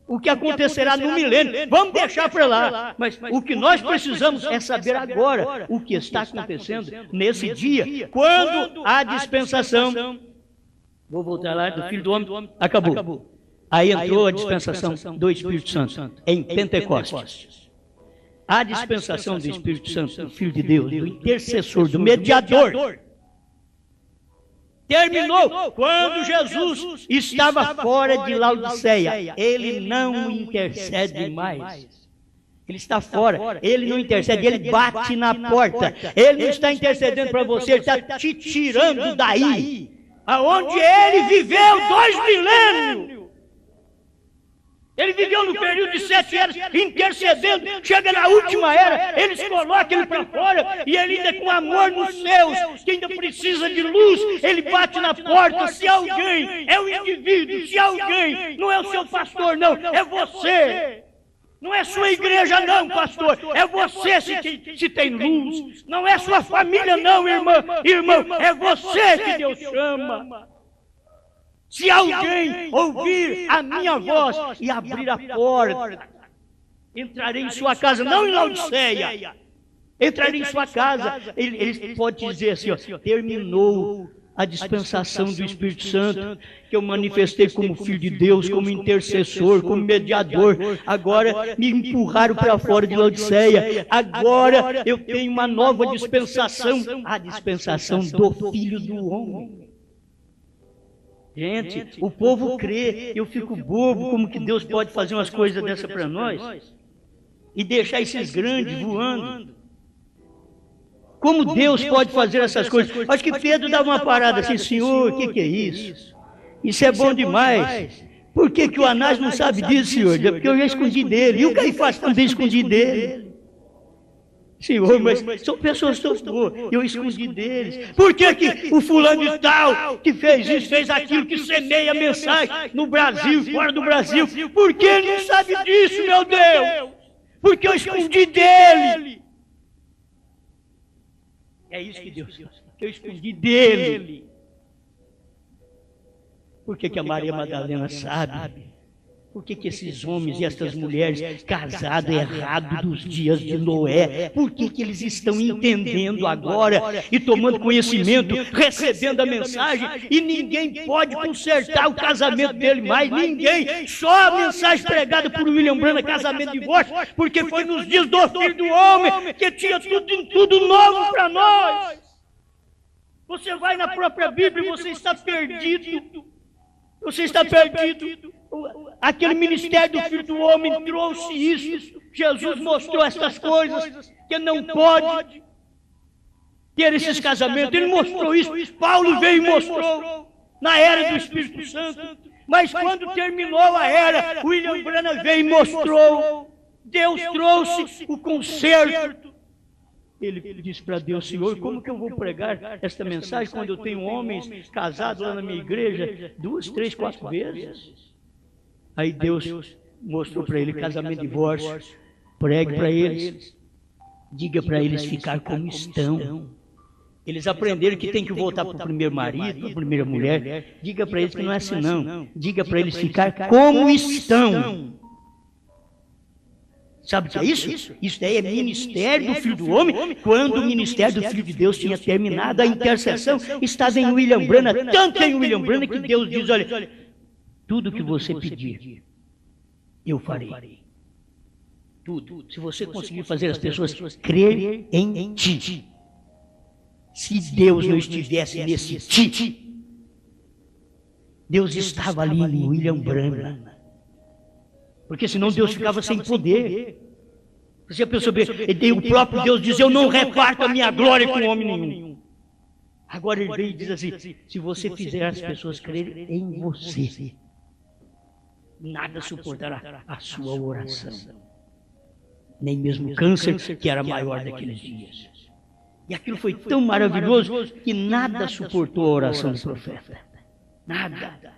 O que acontecerá no milênio, vamos deixar para lá. Mas o que nós precisamos é saber agora o que está acontecendo nesse dia, quando a dispensação, vou voltar lá, do Filho do Homem, acabou. Aí entrou a dispensação do Espírito Santo, em Pentecostes. A dispensação do Espírito Santo, do Filho de Deus, do intercessor, do mediador, terminou quando Jesus estava fora de Laodiceia. Ele não intercede mais. Ele está fora, ele não intercede, ele bate na porta. Ele não está intercedendo para você, ele está te tirando daí, aonde ele viveu 2 milênios. Ele viveu no período de 7 eras, intercedendo, chega na última era, eles colocam ele para fora, e ele ainda com amor nos céus, que ainda precisa de luz, ele bate na porta. Se alguém é o indivíduo, se alguém não é o seu pastor, não, é você. Não é sua igreja não, pastor, é você se tem luz. Não é sua família não, irmão, é você que Deus chama. Se alguém ouvir a minha voz e abrir a porta, entrarei em sua casa, não em Laodiceia, entrarei em sua casa. Ele pode dizer assim, ó, terminou a dispensação do Espírito Santo, que eu manifestei como Filho de Deus, como intercessor, como mediador. Agora me empurraram para fora de Laodiceia. Agora eu tenho uma nova dispensação, a dispensação do Filho do Homem. Gente, o povo crê, eu fico bobo, como que Deus pode fazer umas coisas dessas para nós e deixar esses grandes voando. Como Deus pode fazer essas coisas? Acho que Pedro dava uma parada assim, Senhor, o que é isso? Isso é bom demais. Por que o Anás não sabe disso, Senhor? Porque eu já escondi dele, e o Caifás também escondi dele. Senhor, mas são pessoas tão boas, eu escondi deles. Por que o fulano de tal, que fez isso, fez aquilo, que semeia a mensagem no Brasil, fora do Brasil, por que ele não sabe disso, meu Deus? Porque eu escondi dele. É isso que Deus fez, eu escondi dele. Por que a Maria Madalena sabe? Por que esses homens e essas mulheres casados errados dos dias de Noé, por que eles estão entendendo agora e tomando conhecimento, recebendo a mensagem, e ninguém pode consertar o casamento dele mais, ninguém, só a mensagem pregada por William Branham, casamento de divórcio, porque foi nos dias do Filho do Homem que tinha tudo novo para nós. Você vai na própria Bíblia e você está perdido. Você está perdido. Aquele ministério do Filho do Homem trouxe isso. Jesus mostrou essas coisas, que não pode ter esses casamentos. Ele mostrou isso. Paulo veio e mostrou na era do Espírito Santo. Mas quando terminou a era, William Branham veio e mostrou, Deus trouxe o conserto. Ele disse para Deus: Senhor, como que eu vou pregar esta mensagem quando eu tenho homens casados lá na minha igreja 2, 3, 4 vezes? Aí Deus mostrou para ele casamento e divórcio. Pregue para eles, diga para eles ficar como estão. Eles aprenderam que tem que voltar para o primeiro marido, para a primeira mulher. Diga para eles que não é assim não. Diga para eles ficar como estão. Sabe o que é isso? Isso daí é ministério do Filho do Homem. Quando o ministério do Filho de Deus tinha terminado, a intercessão estava em William Branham, tanto em William Branham que Deus diz: olha, tudo que você pedir, eu farei. Tudo. Se você conseguir fazer as pessoas crer em ti. Se Deus não estivesse nesse ti, Deus estava ali em William Branham. Porque senão Deus ficava sem poder. Você a pessoa vê, o próprio Deus diz: eu não reparto a minha glória com homem nenhum. Agora ele vem e diz assim: se você fizer as pessoas crerem em você, nada suportará a sua oração. Nem mesmo o câncer, que era maior daqueles dias. E aquilo foi tão maravilhoso que nada suportou a oração do profeta. Nada.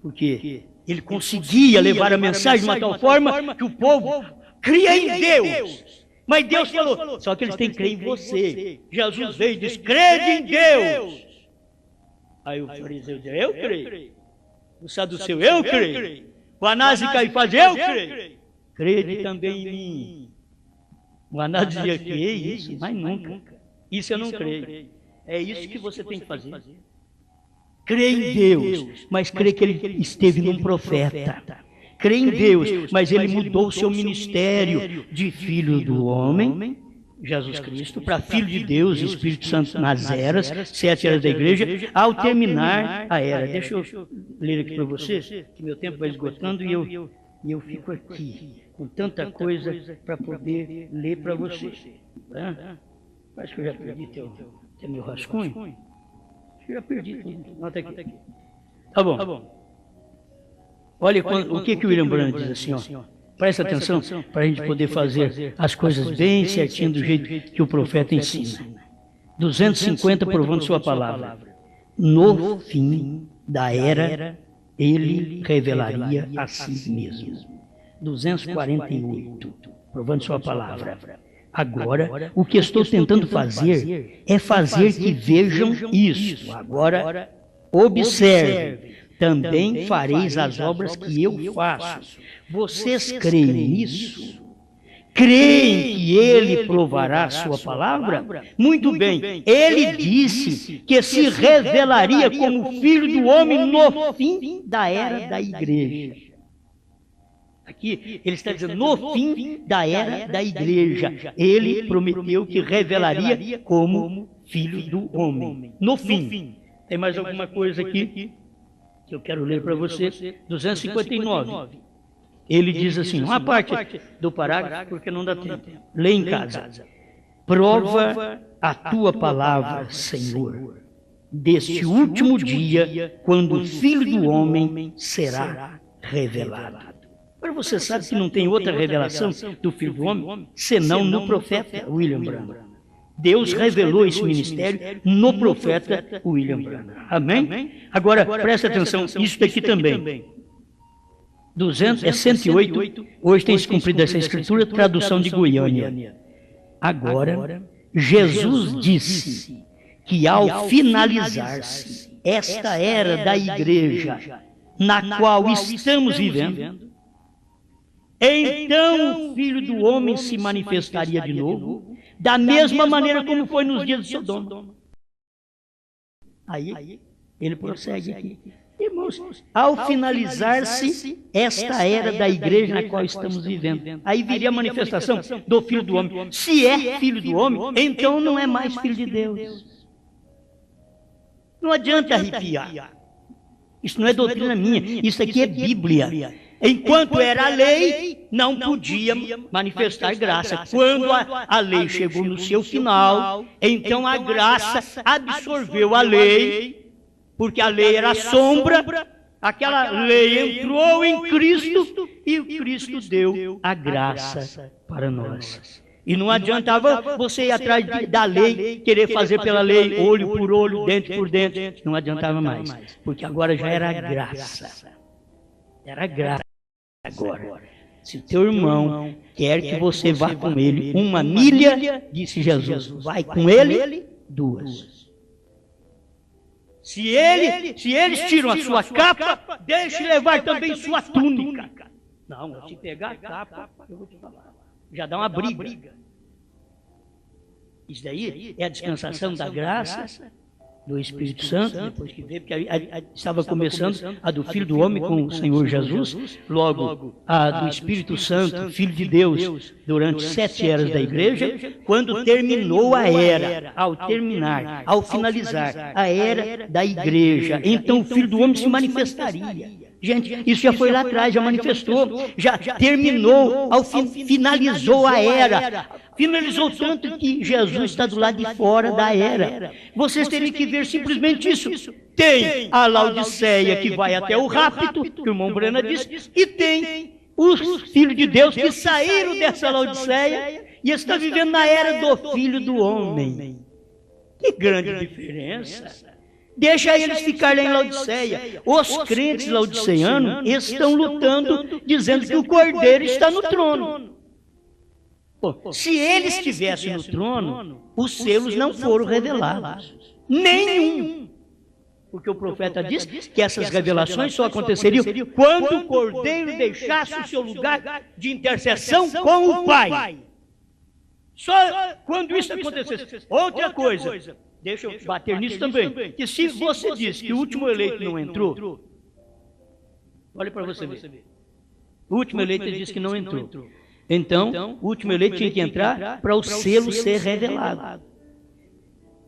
Porque ele conseguia levar a mensagem de uma tal forma que o povo cria em Deus. Mas Deus falou: só que eles têm que crer em você. Jesus veio e disse: crede em Deus. Aí o fariseu disse: eu creio. O saduceu: eu creio. O Anás e Caifás: eu creio. Crede também em mim. O Anás dizia: que é isso? Mas nunca. Isso eu não creio. É isso que você tem que fazer. Crê em Deus, mas crê que ele esteve num profeta. Crê em Deus, mas ele mudou o seu ministério de filho do homem, Jesus Cristo, para filho de Deus, Espírito Santo nas eras, 7 eras da igreja, ao terminar a era. Deixa eu ler aqui para você, que meu tempo vai esgotando e eu fico aqui com tanta coisa para poder ler para você. Acho que eu já perdi teu meu rascunho. Acho que eu já perdi tudo. Nota aqui. Tá bom. Olha o que o William Branham diz assim, ó. Presta atenção para a gente poder fazer as coisas bem certinho do jeito que o profeta ensina. 250 provando sua palavra. No fim da era, ele revelaria a si mesmo. 248 provando sua palavra. Agora, o que estou tentando fazer é fazer que vejam isso. Agora, observe. Também fareis as obras que eu faço. Vocês creem nisso? Creem que ele provará a sua palavra? Muito bem, ele disse que se revelaria como filho do homem no fim da era da igreja. Aqui ele está dizendo no fim da era da igreja. Ele prometeu que revelaria como filho do homem. No fim. Tem mais alguma coisa aqui que eu quero ler para você? 259. Ele diz assim, uma parte do parágrafo, porque não dá tempo. Lê em casa. Prova a tua palavra, Senhor, deste último dia, quando o Filho do Homem será revelado. Agora você sabe que não tem outra revelação do Filho do Homem, senão no profeta William Branham. Deus revelou esse ministério no profeta William Branham. Amém? Agora, presta atenção, isso daqui também. 108, hoje tem se cumprido essa escritura, tradução de Goiânia. Agora, Jesus disse que ao finalizar-se esta era da igreja, na qual estamos vivendo, então o Filho do Homem se manifestaria de novo, da mesma maneira como foi nos dias de Sodoma. Aí, ele prossegue aqui. Irmãos, ao finalizar-se esta era da igreja na qual estamos vivendo, aí viria a manifestação do Filho do Homem. Se é Filho do Homem, então não é mais Filho de Deus. Não adianta arrepiar. Isso não é doutrina minha, isso aqui é Bíblia. Enquanto era a lei, não podia manifestar graça. Quando a lei chegou no seu final, então a graça absorveu a lei, porque a lei era a sombra, Aquela lei entrou em Cristo e o Cristo deu a graça para nós. E não adiantava você ir atrás da lei, querer fazer pela lei, olho por olho, dente por dente. Não adiantava mais, porque agora já era graça. Era graça agora. Se o teu irmão quer que você vá com ele 1 milha, disse Jesus, vai com ele 2. Se eles tiram a sua capa, deixe levar também sua túnica. Não, se pegar a capa, eu vou te falar. Já dá uma briga. Isso daí é a dispensação da graça do Espírito Santo, depois que veio, porque estava começando a do Filho do Homem com o Senhor Jesus, logo a do Espírito Santo, Filho de Deus, durante 7 eras da igreja, quando terminou a era, ao finalizar a era da igreja, então o Filho do Homem se manifestaria. Gente, isso já foi lá atrás, já manifestou, já terminou, finalizou a era. Finalizou tanto que Jesus está do lado de fora da era. Vocês teriam que ver simplesmente isso. Tem a Laodiceia que vai até o rapto, que o irmão Brana disse, e tem os filhos de Deus que saíram dessa Laodiceia e estão vivendo na era do Filho do Homem. Que grande diferença! Deixa eles ficarem lá em Laodiceia. Os crentes laodiceanos estão lutando, dizendo que o Cordeiro está no trono. Pô, se eles estivessem no trono, os selos não foram revelados. Nenhum. Porque o profeta diz que essas revelações só aconteceriam quando o Cordeiro deixasse o seu lugar de intercessão com o Pai. Só quando isso acontecesse. Outra coisa. Deixa eu bater nisso também. Que se você diz que o último eleito não entrou, olha para você ver. O último eleito ele disse que não entrou. Então, o último eleito tinha que entrar para o selo ser revelado.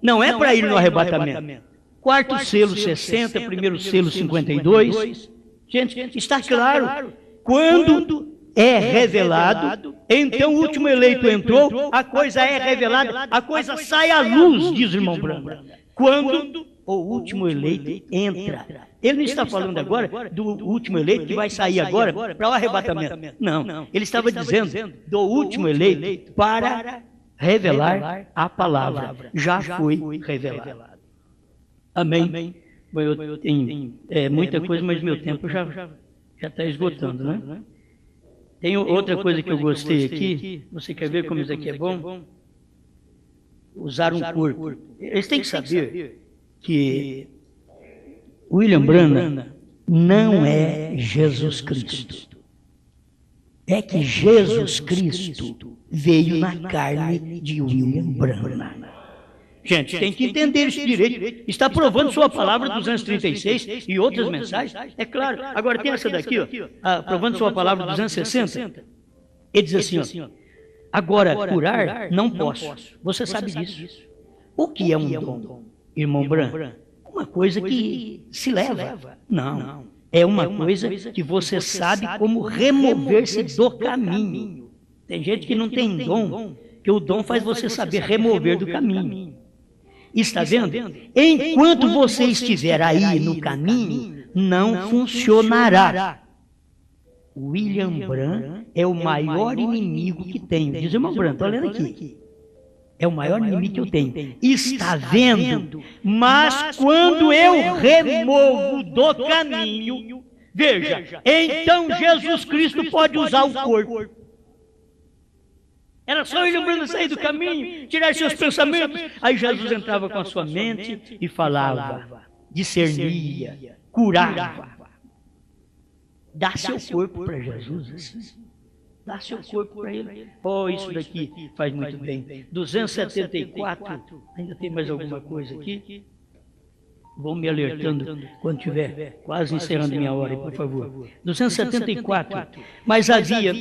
Não é para ir no arrebatamento. Quarto selo 60, primeiro selo 52. Gente, está claro. Quando é revelado, então o último eleito entrou, a coisa é revelada, a coisa sai à luz, diz o irmão Branco. Quando o último eleito entra. Ele não está falando agora do último eleito que vai sair agora para o arrebatamento. Não, ele estava dizendo do último eleito para revelar a palavra. Já foi revelado. Amém? Bom, eu tenho muita coisa, mas meu tempo já está esgotando, né? Tem outra coisa que eu gostei aqui, você quer ver como isso aqui é bom? Usar um corpo. Eles têm que saber que William Branham não é Jesus Cristo. É que Jesus Cristo veio na carne de William Branham. Gente, tem que entender isso direito. Está provando sua palavra 236 e outras mensagens. É claro. Agora tem essa daqui, ó, provando sua palavra 260. Ele diz assim, ó, agora, curar não posso. Você sabe disso. O que é um dom, irmão Bran? Uma coisa que se leva. Não. É uma coisa que você sabe como remover-se do caminho. Tem gente que não tem dom, que o dom faz você saber remover do caminho. Está vendo? Enquanto você estiver aí no caminho, não funcionará. William Branham é o maior inimigo que tenho. Diz o irmão Branham, estou lendo aqui. É o maior inimigo que eu tenho. Está vendo? Mas quando eu removo do caminho, veja, então Jesus Cristo pode usar o corpo. Era só ele lembrando sair do caminho, tirar seus pensamentos. Aí Jesus entrava com a sua mente e falava, discernia, curava. Dá seu corpo para Jesus. Dá seu corpo para ele. Oh, isso daqui faz muito bem. 274, ainda tem mais alguma coisa aqui? Vão me alertando quando tiver quase encerrando minha hora, por favor. 274. Mas havia,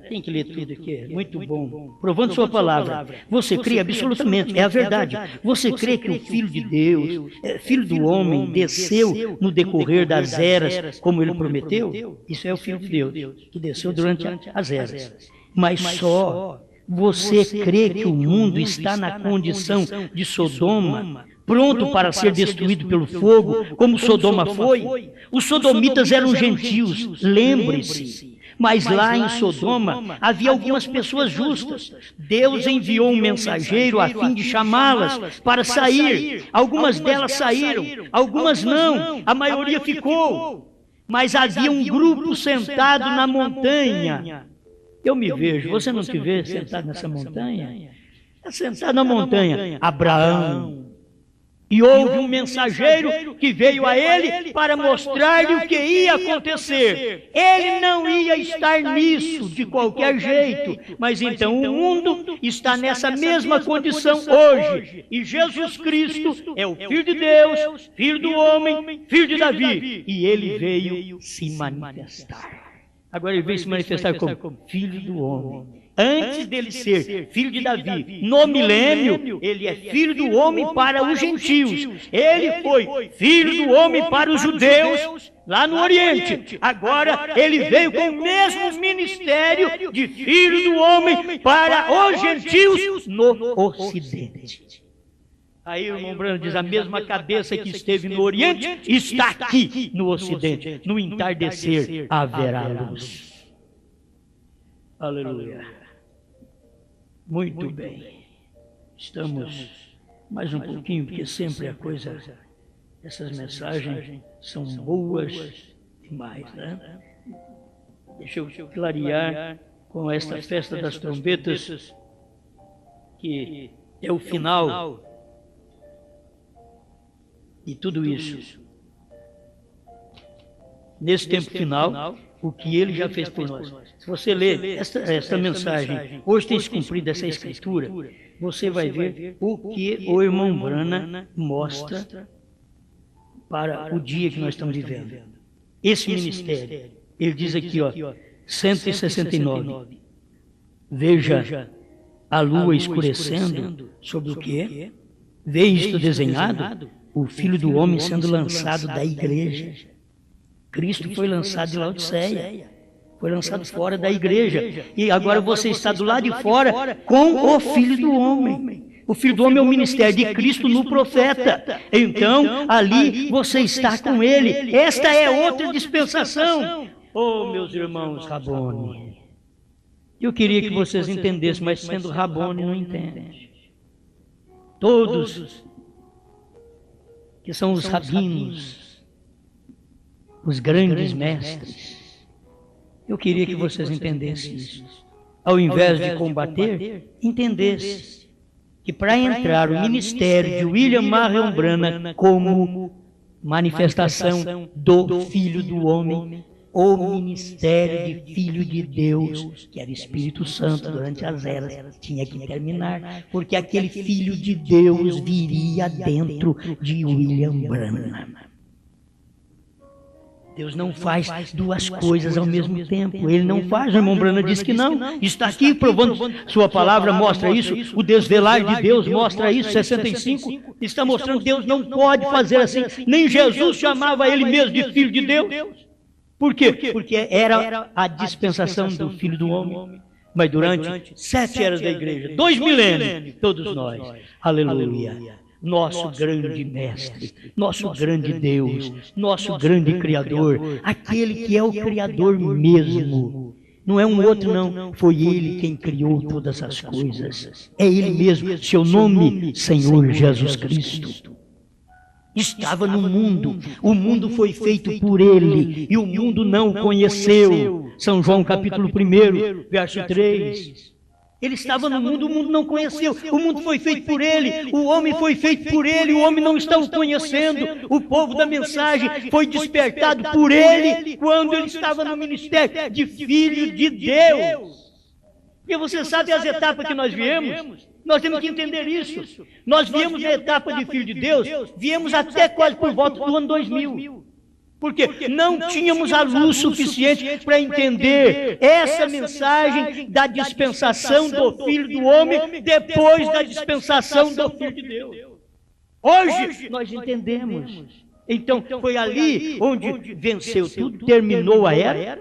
tem que ler tudo aqui, muito bom. Provando sua palavra. Você crê absolutamente, é a verdade. Você crê que o Filho de Deus, Filho do Homem, desceu no decorrer das eras, como ele prometeu? Isso é o Filho de Deus, que desceu durante as eras. Mas só você crê que o mundo está na condição de Sodoma, pronto para ser destruído pelo fogo, como Sodoma foi. Os sodomitas eram gentios, lembre-se. Mas lá em Sodoma havia algumas pessoas justas. Deus enviou um mensageiro a fim de chamá-las para sair. Algumas delas saíram, algumas não, a maioria ficou. Mas havia um grupo sentado na montanha. Eu me vejo, você não te vê sentado nessa montanha? É sentado na montanha, Abraão. E houve um mensageiro que veio a ele para mostrar-lhe o que ia acontecer. Ele não ia estar nisso de qualquer jeito, mas então o mundo está nessa mesma condição hoje. E Jesus Cristo é o Filho de Deus, Filho do homem, Filho de Davi. E ele veio se manifestar. Agora ele veio se manifestar como Filho do homem. Antes dele ser filho de Davi, no milênio, ele é filho do homem para os gentios. Ele foi filho do homem para os judeus lá no Oriente. Agora ele veio com o mesmo ministério de filho do homem para os gentios no Ocidente. Aí o irmão Branham diz, a mesma cabeça que esteve no Oriente está aqui no Ocidente. No entardecer haverá luz. Aleluia. Muito bem. Estamos mais um pouquinho, porque sempre a coisa, essas mensagens são boas demais, né? Deixa eu clarear com esta festa das trombetas, que é o final de tudo isso. Nesse tempo final, o que ele já fez por nós. Se você ler esta mensagem, hoje tem se cumprido essa escritura, você vai ver o que o irmão Branham mostra para o dia que nós estamos vivendo. Esse ministério, ele diz aqui, ó, 169. Veja a lua escurecendo sobre o quê? Vê isto desenhado? O Filho do Homem sendo lançado da igreja. Cristo foi lançado de Laodiceia, foi lançado fora da igreja, e agora você está do lado de fora com o Filho do Homem. O Filho do Homem é o ministério de Cristo no profeta. Então, ali você está com ele. Esta é outra dispensação. Oh, meus irmãos, Rabone. Eu queria que vocês entendessem, mas sendo Rabone não entende. Todos que são os rabinos, os grandes mestres, eu queria que vocês entendessem isso. Ao invés de combater, entendesse que para entrar o ministério de William Marion Branham como manifestação do Filho do Homem, o ministério de Filho de Deus, que era Espírito Santo durante as eras, tinha que terminar, porque aquele Filho de Deus viria dentro de William Branham. Deus não faz duas coisas ao mesmo tempo. Ele não faz, o irmão Branham diz que não. Está aqui provando, sua palavra mostra isso, o desvelar de Deus mostra isso, 65, está mostrando que Deus não pode fazer assim. Nem Jesus chamava ele mesmo de Filho de Deus. Por quê? Porque era a dispensação do Filho do Homem. Mas durante 7 eras da igreja, 2 milênios, todos nós, aleluia. Nosso grande mestre, nosso grande Deus, nosso grande Criador, aquele que é o Criador mesmo. Não é um outro, não. Foi Ele quem criou todas as coisas. É Ele mesmo, seu nome, Senhor Jesus Cristo. Estava no mundo, o mundo foi feito por Ele, e o mundo não o conheceu. São João capítulo 1, verso 3. Ele estava no mundo, o mundo não conheceu. O mundo foi feito por ele, o homem foi feito por ele, o homem não está o conhecendo. O povo da mensagem foi despertado por ele quando ele estava no ministério de Filho de Deus. E você sabe as etapas que nós viemos? Nós temos que entender isso. Nós viemos na etapa de Filho de Deus, viemos até quase por volta do ano 2000. Porque não tínhamos a luz suficiente para entender essa mensagem da dispensação do Filho do Homem depois da dispensação do Filho de Deus. Hoje nós entendemos. Então foi ali onde venceu tudo, terminou a era.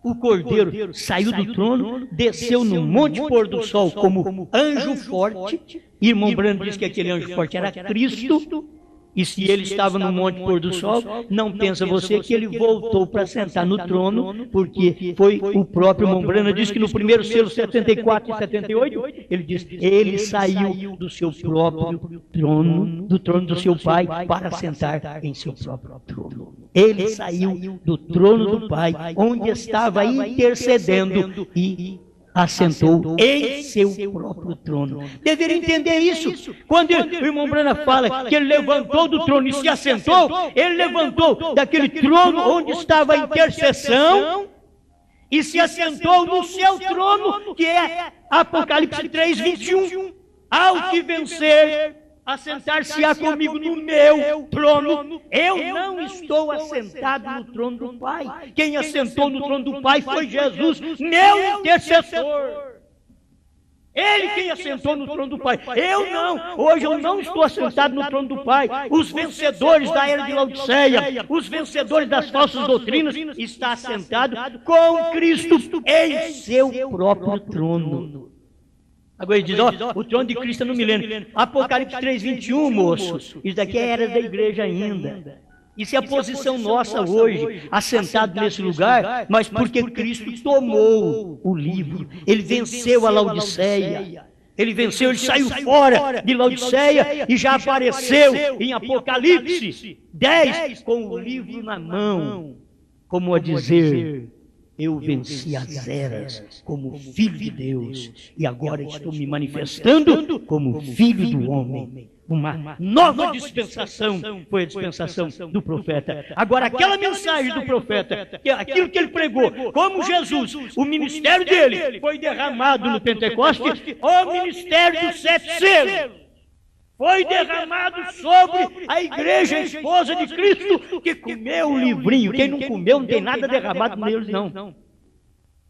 o Cordeiro saiu do trono, desceu no monte pôr do sol como anjo forte. Irmão Branham diz que aquele anjo forte era Cristo. E se ele estava no monte pôr do sol, não pensa você que ele voltou para sentar no trono, porque foi o próprio irmão Branham diz que no primeiro selo 74 e 78, ele diz, ele saiu do seu próprio trono, do trono do seu pai, para sentar em seu próprio trono. Ele saiu do trono do pai, onde estava intercedendo e assentou em seu próprio trono. Deveria entender isso. Quando o irmão Branham fala que ele levantou do trono e se assentou, ele levantou daquele trono onde estava a intercessão e se assentou no seu trono, que é Apocalipse 3, 21. Ao que vencer, assentar-se-á comigo no meu trono. Eu não estou assentado no trono do Pai. Quem assentou no trono do Pai foi Jesus, meu intercessor. Ele quem assentou no trono do Pai. Eu não. Hoje eu não estou assentado no trono do Pai. Os vencedores da era de Laodiceia, os vencedores das falsas doutrinas, está assentado com Cristo em seu próprio trono. Agora ele diz, o trono de Cristo é no milênio. Apocalipse 3, 21, moço. Isso daqui é a era da igreja ainda. Isso é a posição nossa hoje, assentado nesse lugar, mas porque Cristo tomou o livro. Ele venceu a Laodiceia. Ele venceu, ele saiu fora de Laodiceia e já apareceu em Apocalipse 10 com o livro na mão, como a dizer... Eu venci as eras como filho de Deus e agora estou me manifestando como filho do homem. Uma nova dispensação foi a dispensação do profeta. Agora, aquela mensagem do profeta, aquilo que ele pregou, como Jesus, o ministério dele foi derramado no Pentecostes, o ministério dos 7 selos. Foi derramado sobre a igreja, a esposa de Cristo, que comeu o livrinho. Quem não comeu não tem nada derramado neles, não.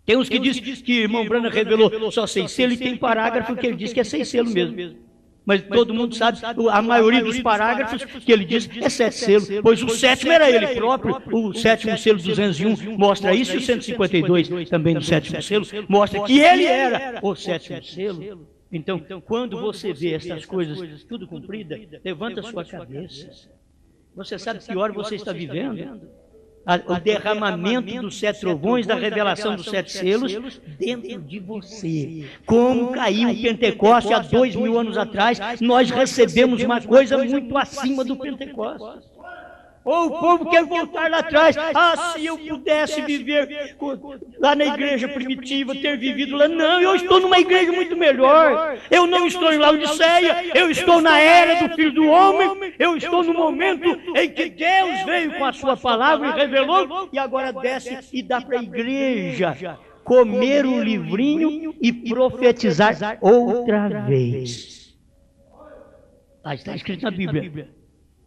Tem uns que dizem que o irmão Branham revelou só 6 selos, e tem parágrafo que ele diz que é 6 selos mesmo. Mas todo mundo sabe, a maioria dos parágrafos que ele diz é 7 selos, pois o 7º era ele próprio. O 7º selo 201 mostra isso, e o 152 também do 7º selo mostra que ele era o 7º selo. Então, quando você vê essas coisas tudo cumpridas, levanta a sua cabeça. Você sabe que hora você está vivendo? O derramamento dos 7 trovões, da revelação dos 7 selos dentro de você. Como caiu o Pentecostes há 2000 anos atrás, nós recebemos uma coisa muito acima do Pentecostes. Ou o povo quer voltar lá atrás. Se eu pudesse viver lá na igreja primitiva, ter vivido lá. Não, eu estou numa igreja muito melhor. Eu não estou em Laodiceia, eu estou na era do Filho do Homem. Eu estou no momento em que Deus veio com a sua palavra e revelou, e agora desce e dá para a igreja comer o livrinho e profetizar outra vez. Está escrito na Bíblia.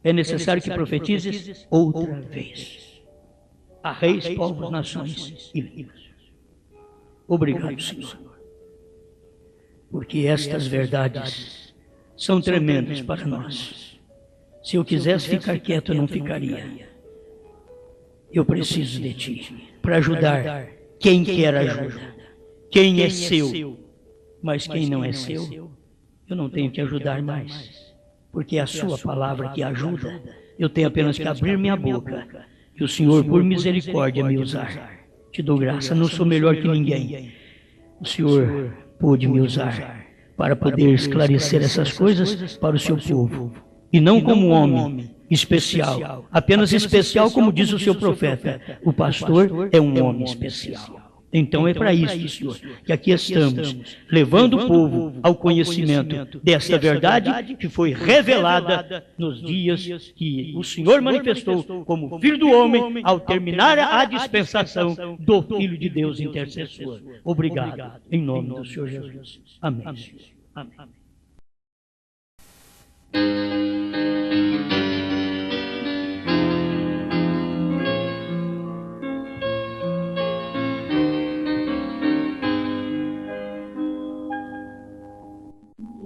É necessário que profetizes outra vez. A reis, povos, nações e línguas. Obrigado, Senhor. Porque estas verdades são tremendas para nós. Se eu quisesse ficar quieto, eu não ficaria. Eu preciso de Ti para ajudar quem quer ajuda. Quem é seu, mas quem não é seu, eu não tenho que ajudar mais. Porque é a sua palavra que ajuda. Eu tenho apenas que abrir minha boca. E o Senhor, por misericórdia, me usar. Te dou graça, não sou melhor que ninguém. O Senhor pôde me usar para poder esclarecer essas coisas para o seu povo. E não como homem especial. Apenas especial, como diz o seu profeta. O pastor é um homem especial. Então é para isso, Senhor, que aqui estamos, levando o povo ao conhecimento desta verdade que foi revelada nos dias que o Senhor manifestou como Filho do Homem ao terminar a dispensação do Filho de Deus intercessor. Obrigado, em nome do Senhor Jesus. Amém. Amém.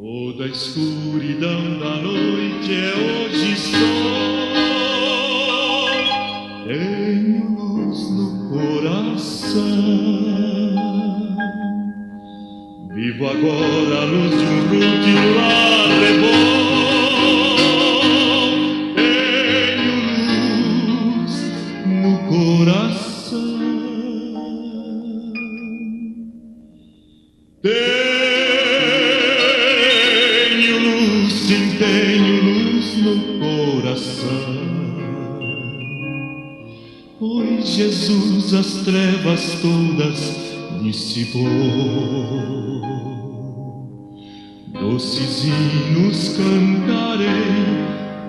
Toda a escuridão da noite é hoje sol, tem luz no coração. Vivo agora a luz de um que lá levou. Tenho luz no coração. Tenho luz, sim, tenho luz no coração. Pois Jesus as trevas todas dissipou. Doces hinos cantarei,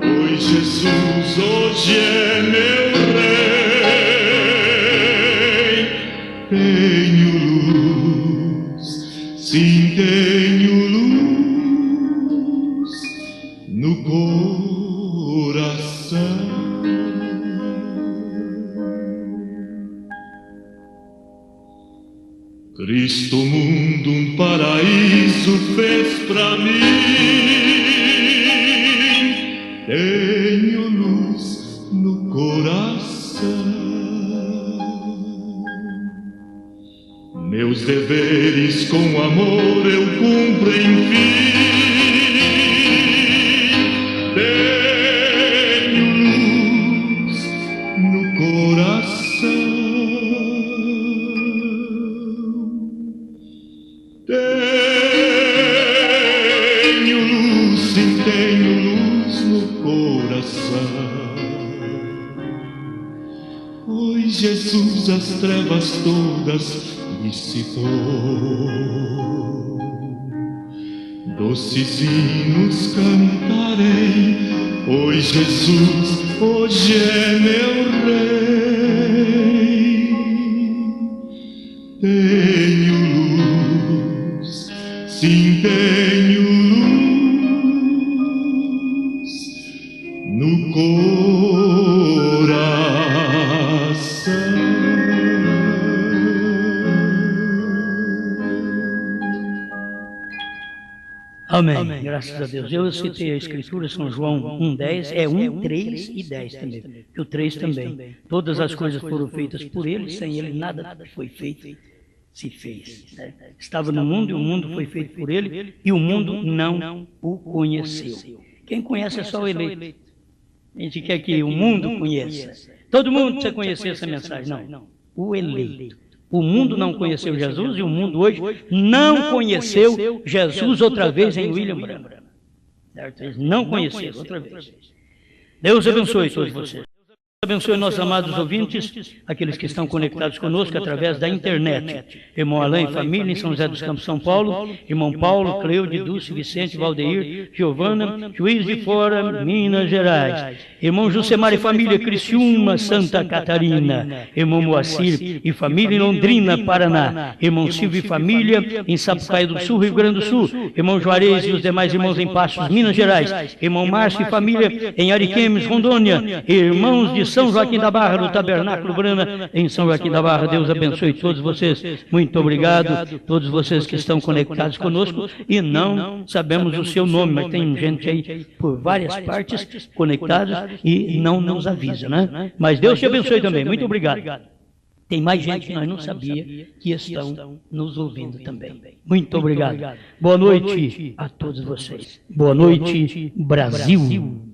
pois Jesus hoje é meu Rei. Tenho luz, sim, tenho luz no coração. Cristo mundo um paraíso fez pra mim. Tenho luz no coração. Meus deveres com amor eu cumpro enfim. Tenho luz no coração. Tenho luz, sim, tenho luz no coração. Pois Jesus as trevas todas dissipou. Doces hinos cantarei, pois Jesus hoje é meu Rei. Tenho luz, sim, tenho luz no coração. Amém. Graças a Deus. Eu citei a Escritura, São João 1,10, é 1, 3 e 10 também. Que o 3 também. Todas as coisas foram feitas por Ele, sem Ele nada foi feito, se fez. Né? Estava no mundo e o mundo foi feito por Ele e o mundo não o conheceu. Quem conhece é só o eleito. A gente quer que o mundo conheça. Todo mundo precisa conhecer essa mensagem. Não. O eleito. O mundo não conheceu Jesus e o mundo hoje não conheceu Jesus outra vez em William Branham. Eles não conheceram outra vez. Deus abençoe todos vocês. Abençoe nossos amados ouvintes, aqueles que estão conectados conosco através da internet. Irmão Alain e família em São José dos Campos, São Paulo. Irmão Paulo, Cleude, Dulce, Vicente, Valdeir, Giovana, Juiz de Fora, Minas Gerais. Irmão Jusemar e família, Criciúma, Santa Catarina. Irmão Moacir e família em Londrina, Paraná. Irmão Silvio e família em Sapucaia do Sul, Rio Grande do Sul. Irmão Juarez e os demais irmãos em Passos, Minas Gerais. Irmão Márcio e família em Ariquemes, Rondônia. Irmãos de São Joaquim da Barra, do Tabernáculo Brana, em São Joaquim da Barra. Deus abençoe todos vocês. Muito obrigado, todos vocês que estão conectados conosco e não sabemos o seu nome, mas tem gente aí por várias partes conectados e não nos avisa, né? Mas Deus te abençoe também. Muito obrigado. Tem mais gente que nós não sabíamos que estão nos ouvindo também. Muito obrigado. Boa noite a todos vocês. Boa noite, Brasil.